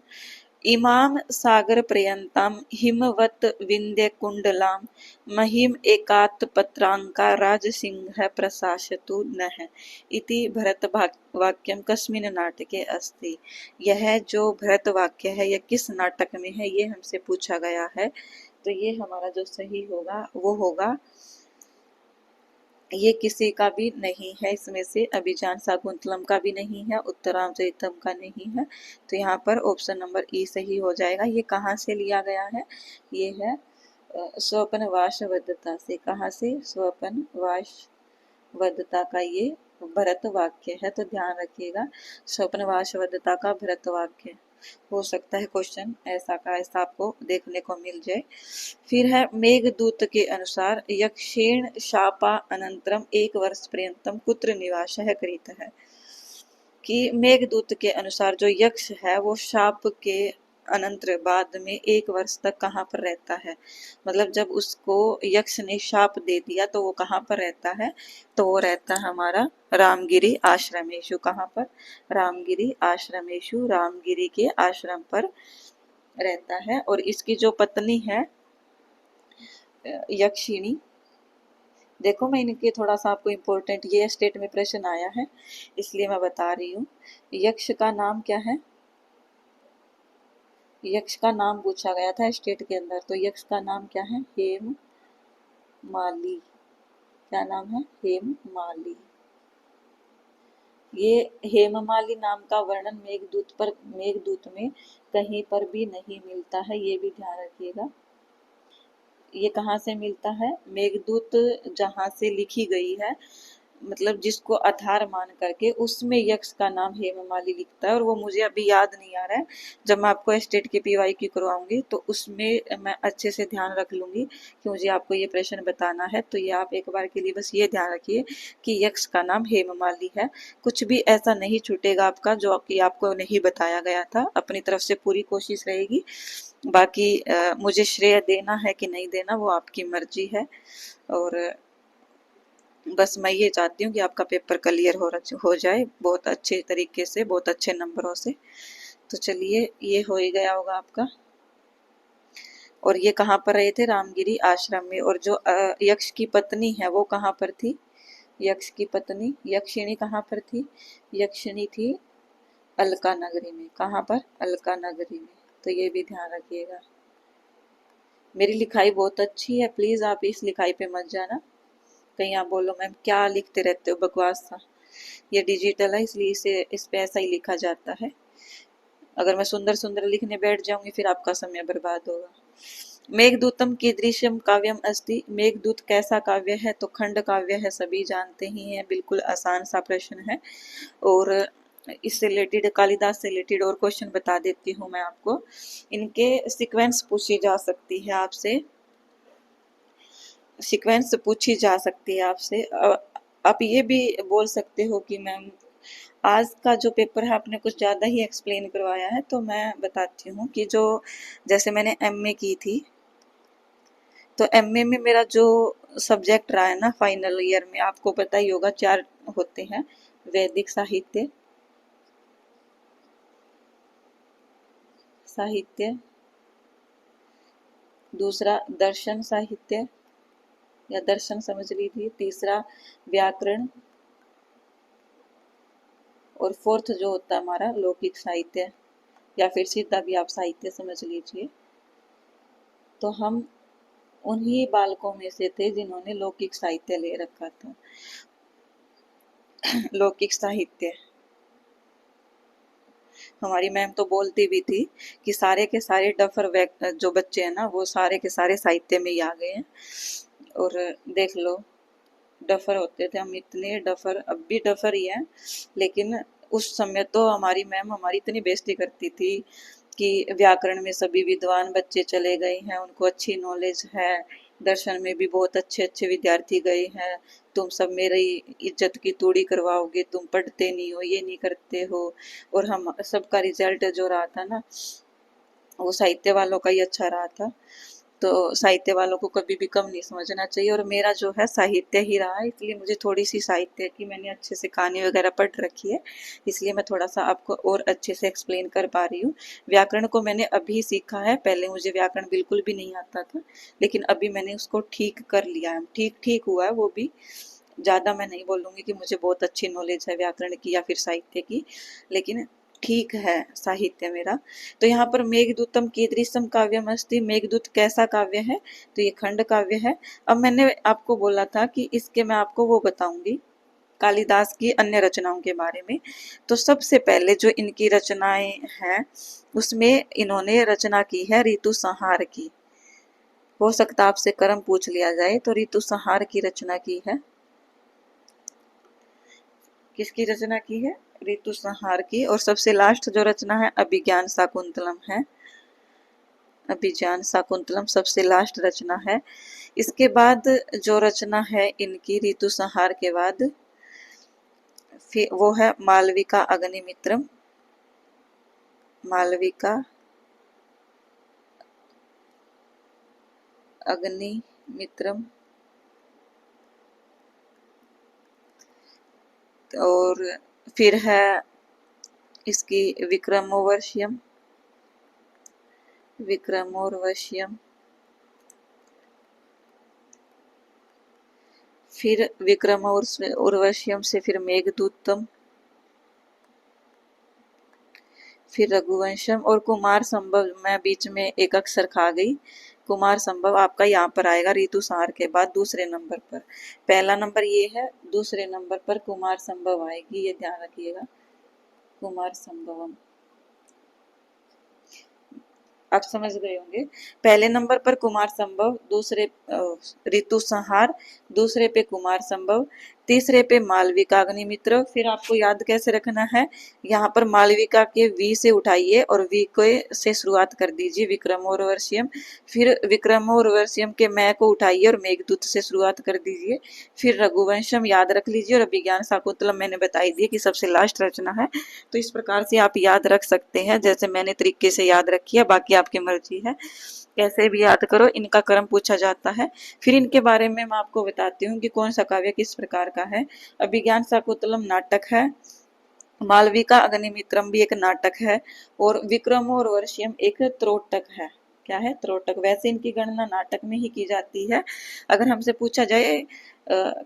इमाम सागर पर्यंताम हिमवत विंध्य कुंडलाम महिम एकात पत्रांका राजसिंह प्रशासतु नः इति भरत वाक्यम कस्मिन् नाटके अस्ति। यह जो भरत वाक्य है यह किस नाटक में है, ये हमसे पूछा गया है। तो ये हमारा जो सही होगा वो होगा, ये किसी का भी नहीं है इसमें से, अभिजान शाकुंतलम का भी नहीं है, उत्तरामचरितम का नहीं है। तो यहाँ पर ऑप्शन नंबर ई सही हो जाएगा। ये कहाँ से लिया गया है? ये है स्वपन वाशवदत्ता से। कहाँ से? स्वपन वाशवदत्ता का ये भरत वाक्य है। तो ध्यान रखिएगा, स्वप्न वाशवदत्ता का भरत वाक्य हो सकता है क्वेश्चन ऐसा का ऐसा आपको देखने को मिल जाए। फिर है मेघदूत के अनुसार यक्षेण शापा अनंतरम 1 वर्ष पर्यंतम कुत्र निवासः कृतः। कि मेघदूत के अनुसार जो यक्ष है वो शाप के अनंतर बाद में 1 वर्ष तक कहाँ पर रहता है? मतलब जब उसको यक्ष ने शाप दे दिया तो वो कहाँ पर रहता है? तो वो रहता है हमारा रामगिरी आश्रमेशु। कहाँ पर? रामगिरी आश्रमेशु, रामगिरी के आश्रम पर रहता है। और इसकी जो पत्नी है यक्षिणी, देखो मैं इनके थोड़ा सा आपको इम्पोर्टेंट ये स्टेट में प्रश्न आया है इसलिए मैं बता रही हूँ। यक्ष का नाम क्या है? यक्ष का नाम पूछा गया था स्टेट के अंदर, तो यक्ष का नाम क्या है? हेम माली। क्या नाम है? हेम माली। ये हेममाली नाम का वर्णन मेघदूत में कहीं पर भी नहीं मिलता है, ये भी ध्यान रखिएगा। ये कहाँ से मिलता है? मेघदूत जहाँ से लिखी गई है, मतलब जिसको आधार मान करके, उसमें यक्ष का नाम हेममाली लिखता है। और वो मुझे अभी याद नहीं आ रहा है, जब मैं आपको स्टेट के पीवाई की करवाऊंगी तो उसमें मैं अच्छे से ध्यान रख लूंगी कि मुझे आपको ये प्रश्न बताना है। तो ये आप एक बार के लिए बस ये ध्यान रखिए कि यक्ष का नाम हेममाली है। कुछ भी ऐसा नहीं छूटेगा आपका जो कि आपको नहीं बताया गया था। अपनी तरफ से पूरी कोशिश रहेगी। बाकी मुझे श्रेय देना है कि नहीं देना वो आपकी मर्जी है। और बस मैं ये चाहती हूँ कि आपका पेपर क्लियर हो जाए बहुत अच्छे तरीके से, बहुत अच्छे नंबरों से। तो चलिए, ये हो ही गया होगा आपका। और ये कहाँ पर रहे थे? रामगिरी आश्रम में। और जो यक्ष की पत्नी है वो कहाँ पर थी? यक्ष की पत्नी यक्षिणी कहाँ पर थी? यक्षिणी थी अलका नगरी में। कहाँ पर? अलका नगरी में। तो ये भी ध्यान रखिएगा। मेरी लिखाई बहुत अच्छी है, प्लीज आप इस लिखाई पे मत जाना कहीं आप बोलो मैम क्या लिखते रहते हो, बकवास सा। ये डिजिटल है इसलिए इस पे ऐसा ही लिखा जाता है। अगर मैं सुंदर सुंदर लिखने बैठ जाऊंगी फिर आपका समय बर्बाद होगा। मेघदूतम कीदृशम काव्यम अस्ति। मेघदूत कैसा काव्य है? तो खंड काव्य है, सभी जानते ही हैं। बिल्कुल आसान सा प्रश्न है। और इससे रिलेटेड, कालिदास से रिलेटेड और क्वेश्चन बता देती हूँ मैं आपको। इनके सीक्वेंस पूछी जा सकती है आपसे, सीक्वेंस पूछी जा सकती है आपसे। आप ये भी बोल सकते हो कि मैम आज का जो पेपर है आपने कुछ ज़्यादा ही एक्सप्लेन करवाया है। तो मैं बताती हूँ कि जो, जैसे मैंने एमए की थी, तो एमए में मेरा जो सब्जेक्ट रहा है ना फाइनल ईयर में, आपको पता ही होगा 4 होते हैं। वैदिक साहित्य, दूसरा दर्शन साहित्य या दर्शन समझ लीजिए, तीसरा व्याकरण, और फोर्थ जो होता है हमारा लौकिक साहित्य, या फिर सीधा भी आप साहित्य समझ लीजिए। तो हम उन्हीं बालकों में से थे जिन्होंने लौकिक साहित्य ले रखा था। लौकिक साहित्य, हमारी मैम तो बोलती भी थी कि सारे के सारे डफर जो बच्चे हैं ना वो सारे के सारे साहित्य में ही आ गए हैं। और देख लो, डफर होते थे हम, इतने डफर, अब भी डफर ही हैं। लेकिन उस समय तो हमारी मैम हमारी इतनी बेइज्जती करती थी कि व्याकरण में सभी विद्वान बच्चे चले गए हैं, उनको अच्छी नॉलेज है, दर्शन में भी बहुत अच्छे अच्छे विद्यार्थी गए हैं, तुम सब मेरी इज्जत की तोड़ी करवाओगे, तुम पढ़ते नहीं हो, ये नहीं करते हो। और हम सबका रिजल्ट जो रहा था ना वो साहित्य वालों का ही अच्छा रहा था। तो साहित्य वालों को कभी भी कम नहीं समझना चाहिए। और मेरा जो है साहित्य ही रहा है, इसलिए मुझे थोड़ी सी साहित्य की मैंने अच्छे से कहानी वगैरह पढ़ रखी है, इसलिए मैं थोड़ा सा आपको और अच्छे से एक्सप्लेन कर पा रही हूँ। व्याकरण को मैंने अभी सीखा है, पहले मुझे व्याकरण बिल्कुल भी नहीं आता था, लेकिन अभी मैंने उसको ठीक कर लिया है। ठीक ठीक हुआ है वो भी, ज़्यादा मैं नहीं बोलूँगी कि मुझे बहुत अच्छी नॉलेज है व्याकरण की या फिर साहित्य की, लेकिन ठीक है साहित्य मेरा। तो यहाँ पर मेघदूतम कीदृशम काव्यम अस्ति, मेघदूत कैसा काव्य है? तो ये खंड काव्य है। अब मैंने आपको बोला था कि इसके मैं आपको वो बताऊंगी कालिदास की अन्य रचनाओं के बारे में। तो सबसे पहले जो इनकी रचनाएं हैं उसमें इन्होंने रचना की है ऋतु संहार की। हो सकता आपसे कर्म पूछ लिया जाए, तो ऋतु संहार की रचना की है। किसकी रचना की है? ऋतु संहार की। और सबसे लास्ट जो रचना है अभिज्ञान शाकुंतलम है। अभिज्ञान शाकुंतलम सबसे लास्ट रचना है। इसके बाद जो रचना है इनकी ऋतु संहार के बाद, फिर वो है मालविका अग्निमित्रम। मालविका अग्निमित्रम। और फिर है इसकी विक्रमोर्वशीयम। विक्रमोर्वशीयम। फिर विक्रमोर्वशीयम से फिर मेघदूतम, फिर रघुवंशम। और कुमार संभव मैं बीच में एक अक्षर खा गई, कुमार संभव आपका यहाँ पर आएगा ऋतुसंहार के बाद दूसरे नंबर पर। पहला नंबर ये है, दूसरे नंबर पर कुमार संभव आएगी, ये ध्यान रखिएगा, कुमार संभवम। आप समझ गए होंगे। पहले नंबर पर कुमार संभव, दूसरे ऋतु संहार, दूसरे पे कुमार संभव, तीसरे पे मालविका अग्निमित्र। फिर आपको याद कैसे रखना है, यहाँ पर मालविका के वी से उठाइए और वी को से शुरुआत कर दीजिए, विक्रमोर्वशीयम। फिर विक्रमोर्वशीयम के मैं को उठाइए और मेघदूत से शुरुआत कर दीजिए। फिर रघुवंशम याद रख लीजिए और अभिज्ञान शाकुंतलम मैंने बताई दी कि सबसे लास्ट रचना है। तो इस प्रकार से आप याद रख सकते हैं, जैसे मैंने तरीके से याद रखी है, बाकी आपकी मर्जी है, कैसे भी याद करो। इनका क्रम पूछा जाता है। फिर इनके बारे में मैं आपको बताती हूँ कि कौन सा काव्य किस प्रकार का है। अभिज्ञान शाकुंतलम नाटक है, मालविका अग्निमित्रम भी एक नाटक है, और विक्रमोर्वशीयम एक त्रोटक है। क्या है? त्रोटक। वैसे इनकी गणना नाटक में ही की जाती है। अगर हमसे पूछा जाए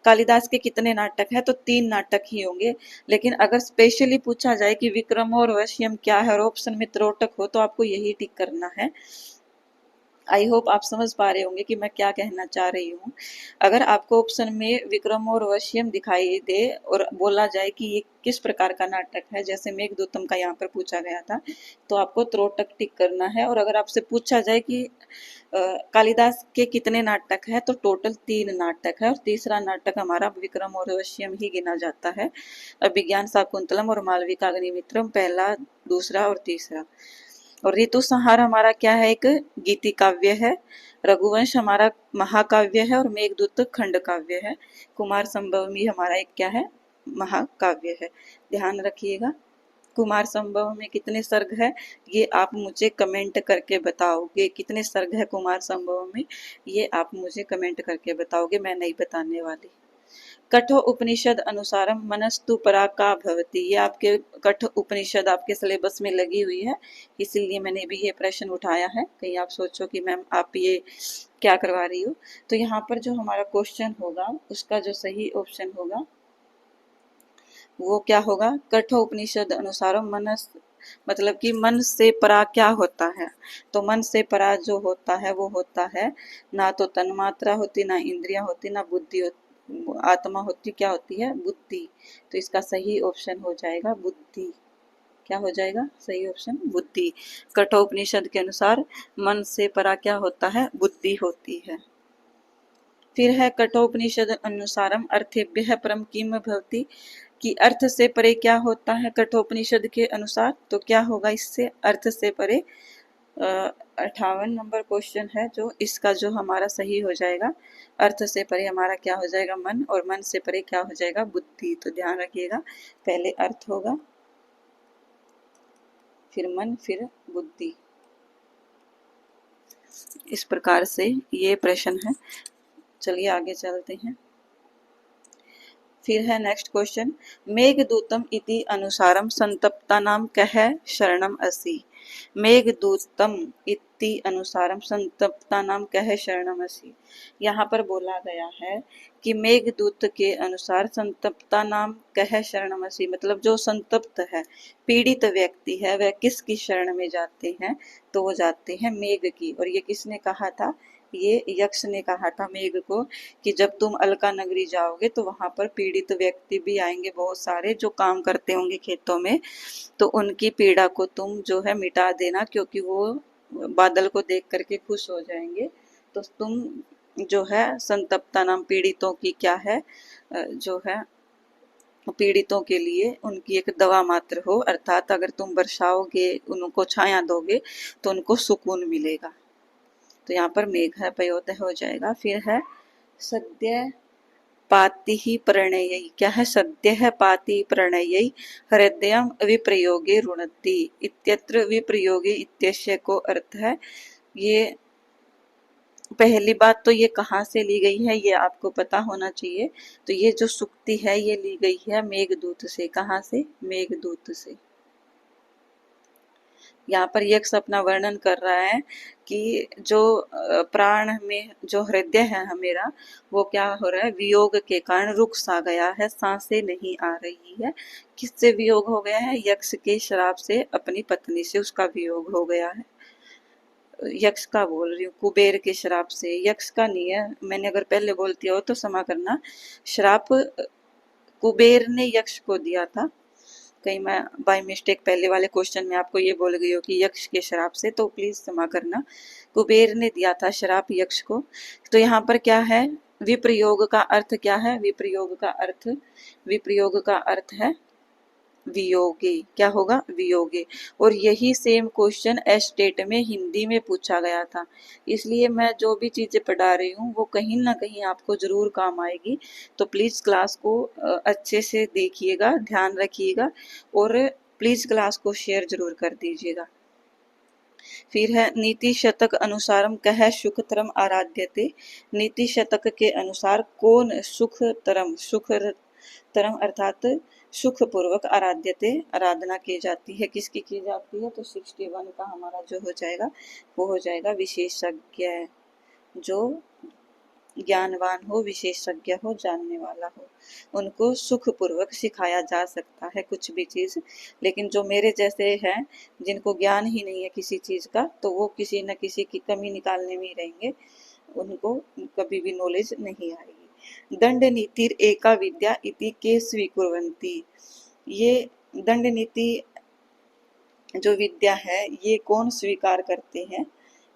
कालिदास के कितने नाटक है, तो 3 नाटक ही होंगे। लेकिन अगर स्पेशली पूछा जाए कि विक्रमोर्वशीयम क्या है और ऑप्शन में त्रोटक हो, तो आपको यही टिक करना है। आई होप आप समझ पा रहे होंगे कि मैं क्या कहना चाह रही हूँ। अगर आपको ऑप्शन में विक्रमोर्वशीयम दिखाई दे और बोला जाए कि ये किस प्रकार का नाटक है, जैसे मेघदूतम का यहाँ पर पूछा गया था, तो आपको त्रोटक टिक करना है। और अगर आपसे पूछा जाए कि कालिदास के कितने नाटक है, तो टोटल 3 नाटक है, और तीसरा नाटक हमारा विक्रमोर्वशीयम ही गिना जाता है। अभिज्ञान शाकुंतलम और मालविका अग्निमित्रम पहला, दूसरा और तीसरा। और ऋतु संहार हमारा क्या है? एक गीति काव्य है। रघुवंश हमारा महाकाव्य है और मेघदूत खंड काव्य है। कुमार संभवमी हमारा एक क्या है? महाकाव्य है। ध्यान रखिएगा। कुमार संभव में कितने सर्ग है, ये आप मुझे कमेंट करके बताओगे। कितने सर्ग है कुमार संभव में, ये आप मुझे कमेंट करके बताओगे, मैं नहीं बताने वाली। कठो उपनिषद अनुसारम मनस्तु परा का भवती, ये आपके कठ उपनिषद आपके सिलेबस में लगी हुई है, इसीलिए मैंने भी ये प्रश्न उठाया है। कहीं आप सोचो कि मैम आप ये क्या करवा रही हो। तो यहाँ पर जो हमारा क्वेश्चन होगा, उसका जो सही ऑप्शन होगा वो क्या होगा? कठो उपनिषद अनुसारम मनस, मतलब कि मन से परा क्या होता है? तो मन से परा जो होता है वो होता है, ना तो तन्मात्रा होती, ना इंद्रिया होती, ना बुद्धि होती, आत्मा होती, क्या होती है? बुद्धि। तो इसका सही ऑप्शन हो जाएगा बुद्धि। क्या हो जाएगा? सही ऑप्शन बुद्धि। कठोपनिषद के अनुसार मन से परा क्या होता है? बुद्धि होती है। फिर है कठोपनिषद अनुसारम अर्थेभ्यः परम किम भवति, कि अर्थ से परे क्या होता है कठोपनिषद के अनुसार? तो क्या होगा इससे? अर्थ से परे 58 नंबर क्वेश्चन है जो इसका जो हमारा सही हो जाएगा। अर्थ से परे हमारा क्या हो जाएगा? मन, और मन से परे क्या हो जाएगा? बुद्धि। तो ध्यान रखिएगा, पहले अर्थ होगा, फिर मन, फिर बुद्धि। इस प्रकार से ये प्रश्न है। चलिए आगे चलते हैं। फिर है नेक्स्ट क्वेश्चन, मेघदूतम इति अनुसारम संतप्तानाम कह शरणम असि। मेघदूतम इति अनुसारम संतप्तानाम कह शरणम असि। यहाँ पर बोला गया है कि मेघदूत के अनुसार संतप्ता नाम कह शरणम असि, मतलब जो संतप्त है, पीड़ित व्यक्ति है, वह किसकी शरण में जाते हैं? तो वो जाते हैं मेघ की। और ये किसने कहा था? ये यक्ष ने कहा था मेघ को, कि जब तुम अलका नगरी जाओगे तो वहां पर पीड़ित व्यक्ति भी आएंगे बहुत सारे, जो काम करते होंगे खेतों में, तो उनकी पीड़ा को तुम जो है मिटा देना, क्योंकि वो बादल को देख करके खुश हो जाएंगे। तो तुम जो है संतप्ता नाम पीड़ितों की क्या है, जो है पीड़ितों के लिए उनकी एक दवा मात्र हो, अर्थात अगर तुम बरसाओगे, उनको छाया दोगे, तो उनको सुकून मिलेगा। तो यहाँ पर मेघ है पयोदय हो जाएगा। फिर है सद्य पाति ही प्रणय, क्या है? सद्य है पाति प्रणय हृदयम विप्रयोगे रुणति इत्यत्र विप्रयोगे इत्यस्य को अर्थ है। ये पहली बात तो ये कहाँ से ली गई है ये आपको पता होना चाहिए। तो ये जो सुक्ति है ये ली गई है मेघदूत से। कहाँ से? मेघदूत से। यहाँ पर यक्ष अपना वर्णन कर रहा है कि जो प्राण में जो हृदय है मेरा, वो क्या हो रहा है? वियोग के कारण रुक सा गया है, सांसें नहीं आ रही है। किससे वियोग हो गया है? यक्ष के श्राप से, अपनी पत्नी से उसका वियोग हो गया है। यक्ष का बोल रही हूँ, कुबेर के श्राप से, यक्ष का नहीं है। मैंने अगर पहले बोलती हो तो क्षमा करना। श्राप कुबेर ने यक्ष को दिया था। कहीं मैं बाय मिस्टेक पहले वाले क्वेश्चन में आपको ये बोल गई हो कि यक्ष के श्राप से, तो प्लीज क्षमा करना। कुबेर ने दिया था श्राप यक्ष को। तो यहाँ पर क्या है, विप्रयोग का अर्थ क्या है, विप्रयोग का अर्थ है वियोगी। क्या होगा, वियोगी। और यही सेम क्वेश्चन एस्टेट में हिंदी में पूछा गया था। इसलिए मैं जो भी चीजें पढ़ा रही हूँ वो कहीं ना कहीं आपको जरूर काम आएगी। तो प्लीज क्लास को अच्छे से देखिएगा, ध्यान रखिएगा, और प्लीज क्लास को शेयर जरूर कर दीजिएगा। फिर है नीति शतक अनुसारम कह सुखतरम आराध्यते। नीति शतक के अनुसार कौन सुखतरम अर्थात सुख पूर्वक आराध्यते, आराधना की जाती है, किसकी की जाती है। तो 61 का हमारा जो हो जाएगा वो हो जाएगा विशेषज्ञ, जो ज्ञानवान हो, विशेषज्ञ हो, जानने वाला हो, उनको सुख पूर्वक सिखाया जा सकता है कुछ भी चीज। लेकिन जो मेरे जैसे हैं जिनको ज्ञान ही नहीं है किसी चीज का, तो वो किसी न किसी की कमी निकालने में ही रहेंगे, उनको कभी भी नॉलेज नहीं आएगी। दंड नीति एका विद्या इति के स्वीकुर्वन्ति। ये दंड नीति जो विद्या है ये कौन स्वीकार करते हैं।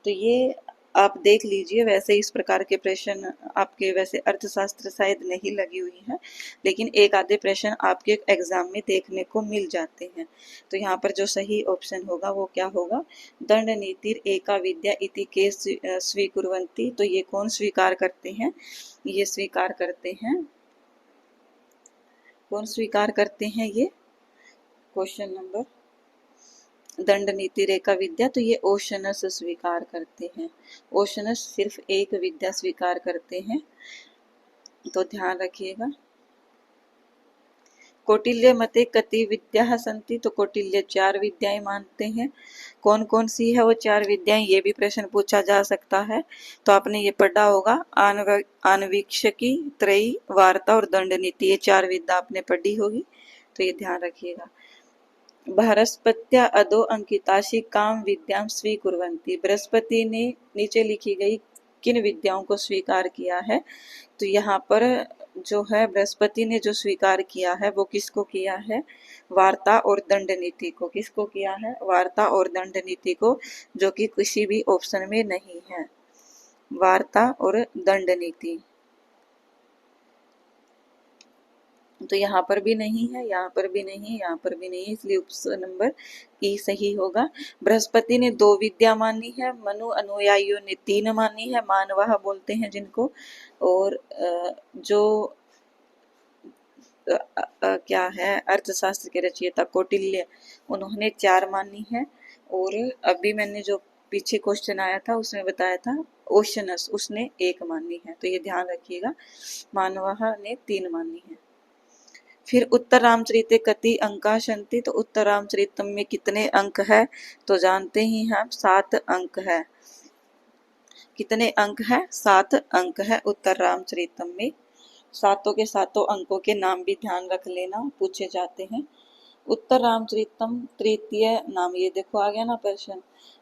तो ये आप देख लीजिए, वैसे इस प्रकार के प्रश्न आपके वैसे अर्थशास्त्र शायद नहीं लगी हुई है, लेकिन एक आधे प्रश्न आपके एग्जाम में देखने को मिल जाते हैं। तो यहाँ पर जो सही ऑप्शन होगा वो क्या होगा, दंड नीति एका विद्या इति के स्वीकुर्वन्ति। तो ये कौन स्वीकार करते हैं, ये स्वीकार करते हैं, कौन स्वीकार करते हैं, ये क्वेश्चन नंबर दंड नीति रेखा विद्या, तो ये ओशनस स्वीकार करते हैं। ओशनस सिर्फ एक विद्या स्वीकार करते हैं, तो ध्यान रखिएगा। कौटिल्य मते कति विद्या संति। तो कौटिल्य 4 विद्याएं मानते हैं। कौन कौन सी है वो 4 विद्याएं, ये भी प्रश्न पूछा जा सकता है। तो आपने ये पढ़ा होगा, आन्वीक्षकी, त्रयी, वार्ता और दंड नीति, ये 4 विद्या आपने पढ़ी होगी, तो ये ध्यान रखिएगा। बृहस्पत्या अदो अंकिताशी काम विद्याम स्वीकुर्वन्ति। बृहस्पति ने नीचे लिखी गई किन विद्याओं को स्वीकार किया है। तो यहाँ पर जो है बृहस्पति ने जो स्वीकार किया है वो किसको किया है, वार्ता और दंड नीति को। किसको किया है, वार्ता और दंड नीति को, जो कि किसी भी ऑप्शन में नहीं है, वार्ता और दंड नीति। तो यहाँ पर भी नहीं है, यहाँ पर भी नहीं, यहाँ पर भी नहीं, इसलिए ऑप्शन नंबर ई सही होगा। बृहस्पति ने 2 विद्या मानी है, मनु अनुयायियों ने 3 मानी है, मानवाह बोलते हैं जिनको। और जो क्या है, अर्थशास्त्र के रचयिता कौटिल्य, उन्होंने 4 मानी है। और अभी मैंने जो पीछे क्वेश्चन आया था उसमें बताया था ओशनस, उसने 1 मानी है, तो ये ध्यान रखिएगा। मानवाह ने 3 मानी है। फिर उत्तर रामचरिते कति अंका संति। तो उत्तर रामचरितम में कितने अंक है, तो जानते ही हैं, 7 अंक है। कितने अंक है, 7 अंक है उत्तर रामचरितम में। सातों के सातों अंकों के नाम भी ध्यान रख लेना, पूछे जाते हैं। उत्तर रामचरितम तृतीय नाम, ये देखो आ गया ना प्रश्न।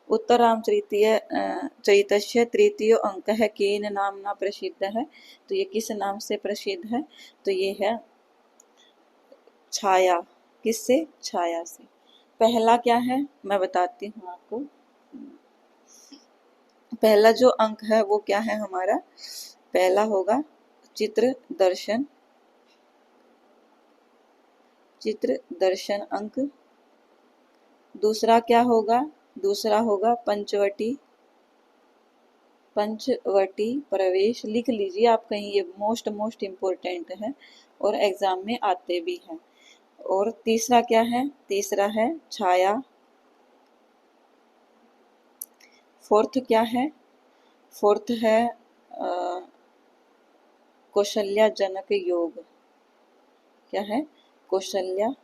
उत्तर रामचरितीय चरितस्य तृतीय अंक है केन नामना प्रसिद्ध है। तो ये किस नाम से प्रसिद्ध है, तो ये है छाया। किससे, छाया से। पहला क्या है मैं बताती हूँ आपको। पहला जो अंक है वो क्या है हमारा, पहला होगा चित्र दर्शन, चित्र दर्शन अंक। दूसरा क्या होगा, दूसरा होगा पंचवटी, पंचवटी प्रवेश। लिख लीजिए आप कहीं, ये मोस्ट इम्पोर्टेंट है और एग्जाम में आते भी हैं। और तीसरा क्या है, तीसरा है छाया। फोर्थ क्या है, फोर्थ है कौशल्या जनक योग। क्या है, कौशल्या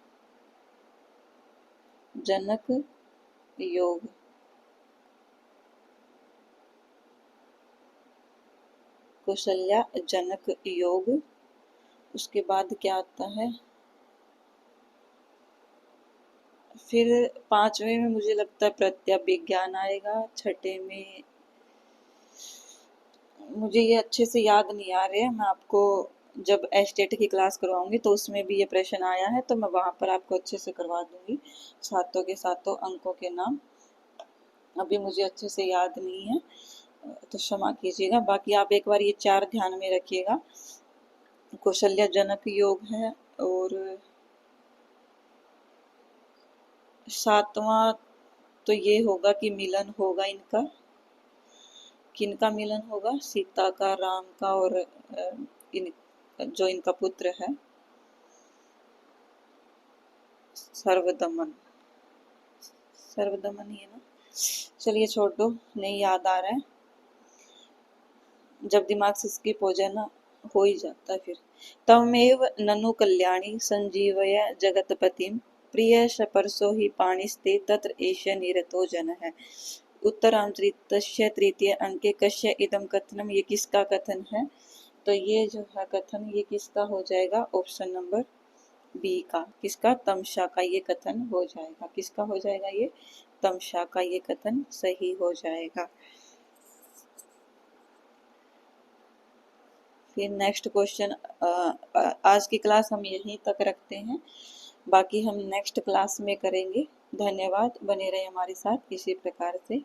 जनक योग। कौशल्या जनक योग। उसके बाद क्या आता है, फिर पांचवें में मुझे लगता है प्रत्यभिज्ञान आएगा। छठे में मुझे ये अच्छे से याद नहीं आ रहे हैं, मैं आपको जब एस्टेट की क्लास करवाऊंगी तो उसमें भी ये प्रश्न आया है, तो मैं वहां पर आपको अच्छे से करवा दूंगी सातों के सातों अंकों के नाम। अभी मुझे अच्छे से याद नहीं है तो क्षमा कीजिएगा। बाकी आप एक बार ये चार ध्यान में रखिएगा। कौशल्याजनक योग है, और सातवां तो ये होगा कि मिलन होगा इनका। किनका मिलन होगा? सीता का, राम का, और इन जो इनका पुत्र है सर्वदमन। सर्वदमन ही है ना? चलिए छोड़ दो, नहीं याद आ रहा है। जब दिमाग से स्किप हो जाए ना, हो ही जाता है फिर। तमेव ननु कल्याणी संजीवय जगतपतिम प्रिय परसो ही पाणिस्ते तत्र एष निरतो जन है। उत्तरांतरितस्य तृतीय अंके कस्य इदम कथनम, ये किसका कथन है? तो ये जो है कथन, ये किसका हो जाएगा? ऑप्शन नंबर बी का। किसका? तमसा का ये कथन हो जाएगा। किसका हो जाएगा? ये तमसा का ये कथन सही हो जाएगा। फिर नेक्स्ट क्वेश्चन, आज की क्लास हम यहीं तक रखते हैं, बाकी हम नेक्स्ट क्लास में करेंगे। धन्यवाद, बने रहे हमारे साथ इसी प्रकार से।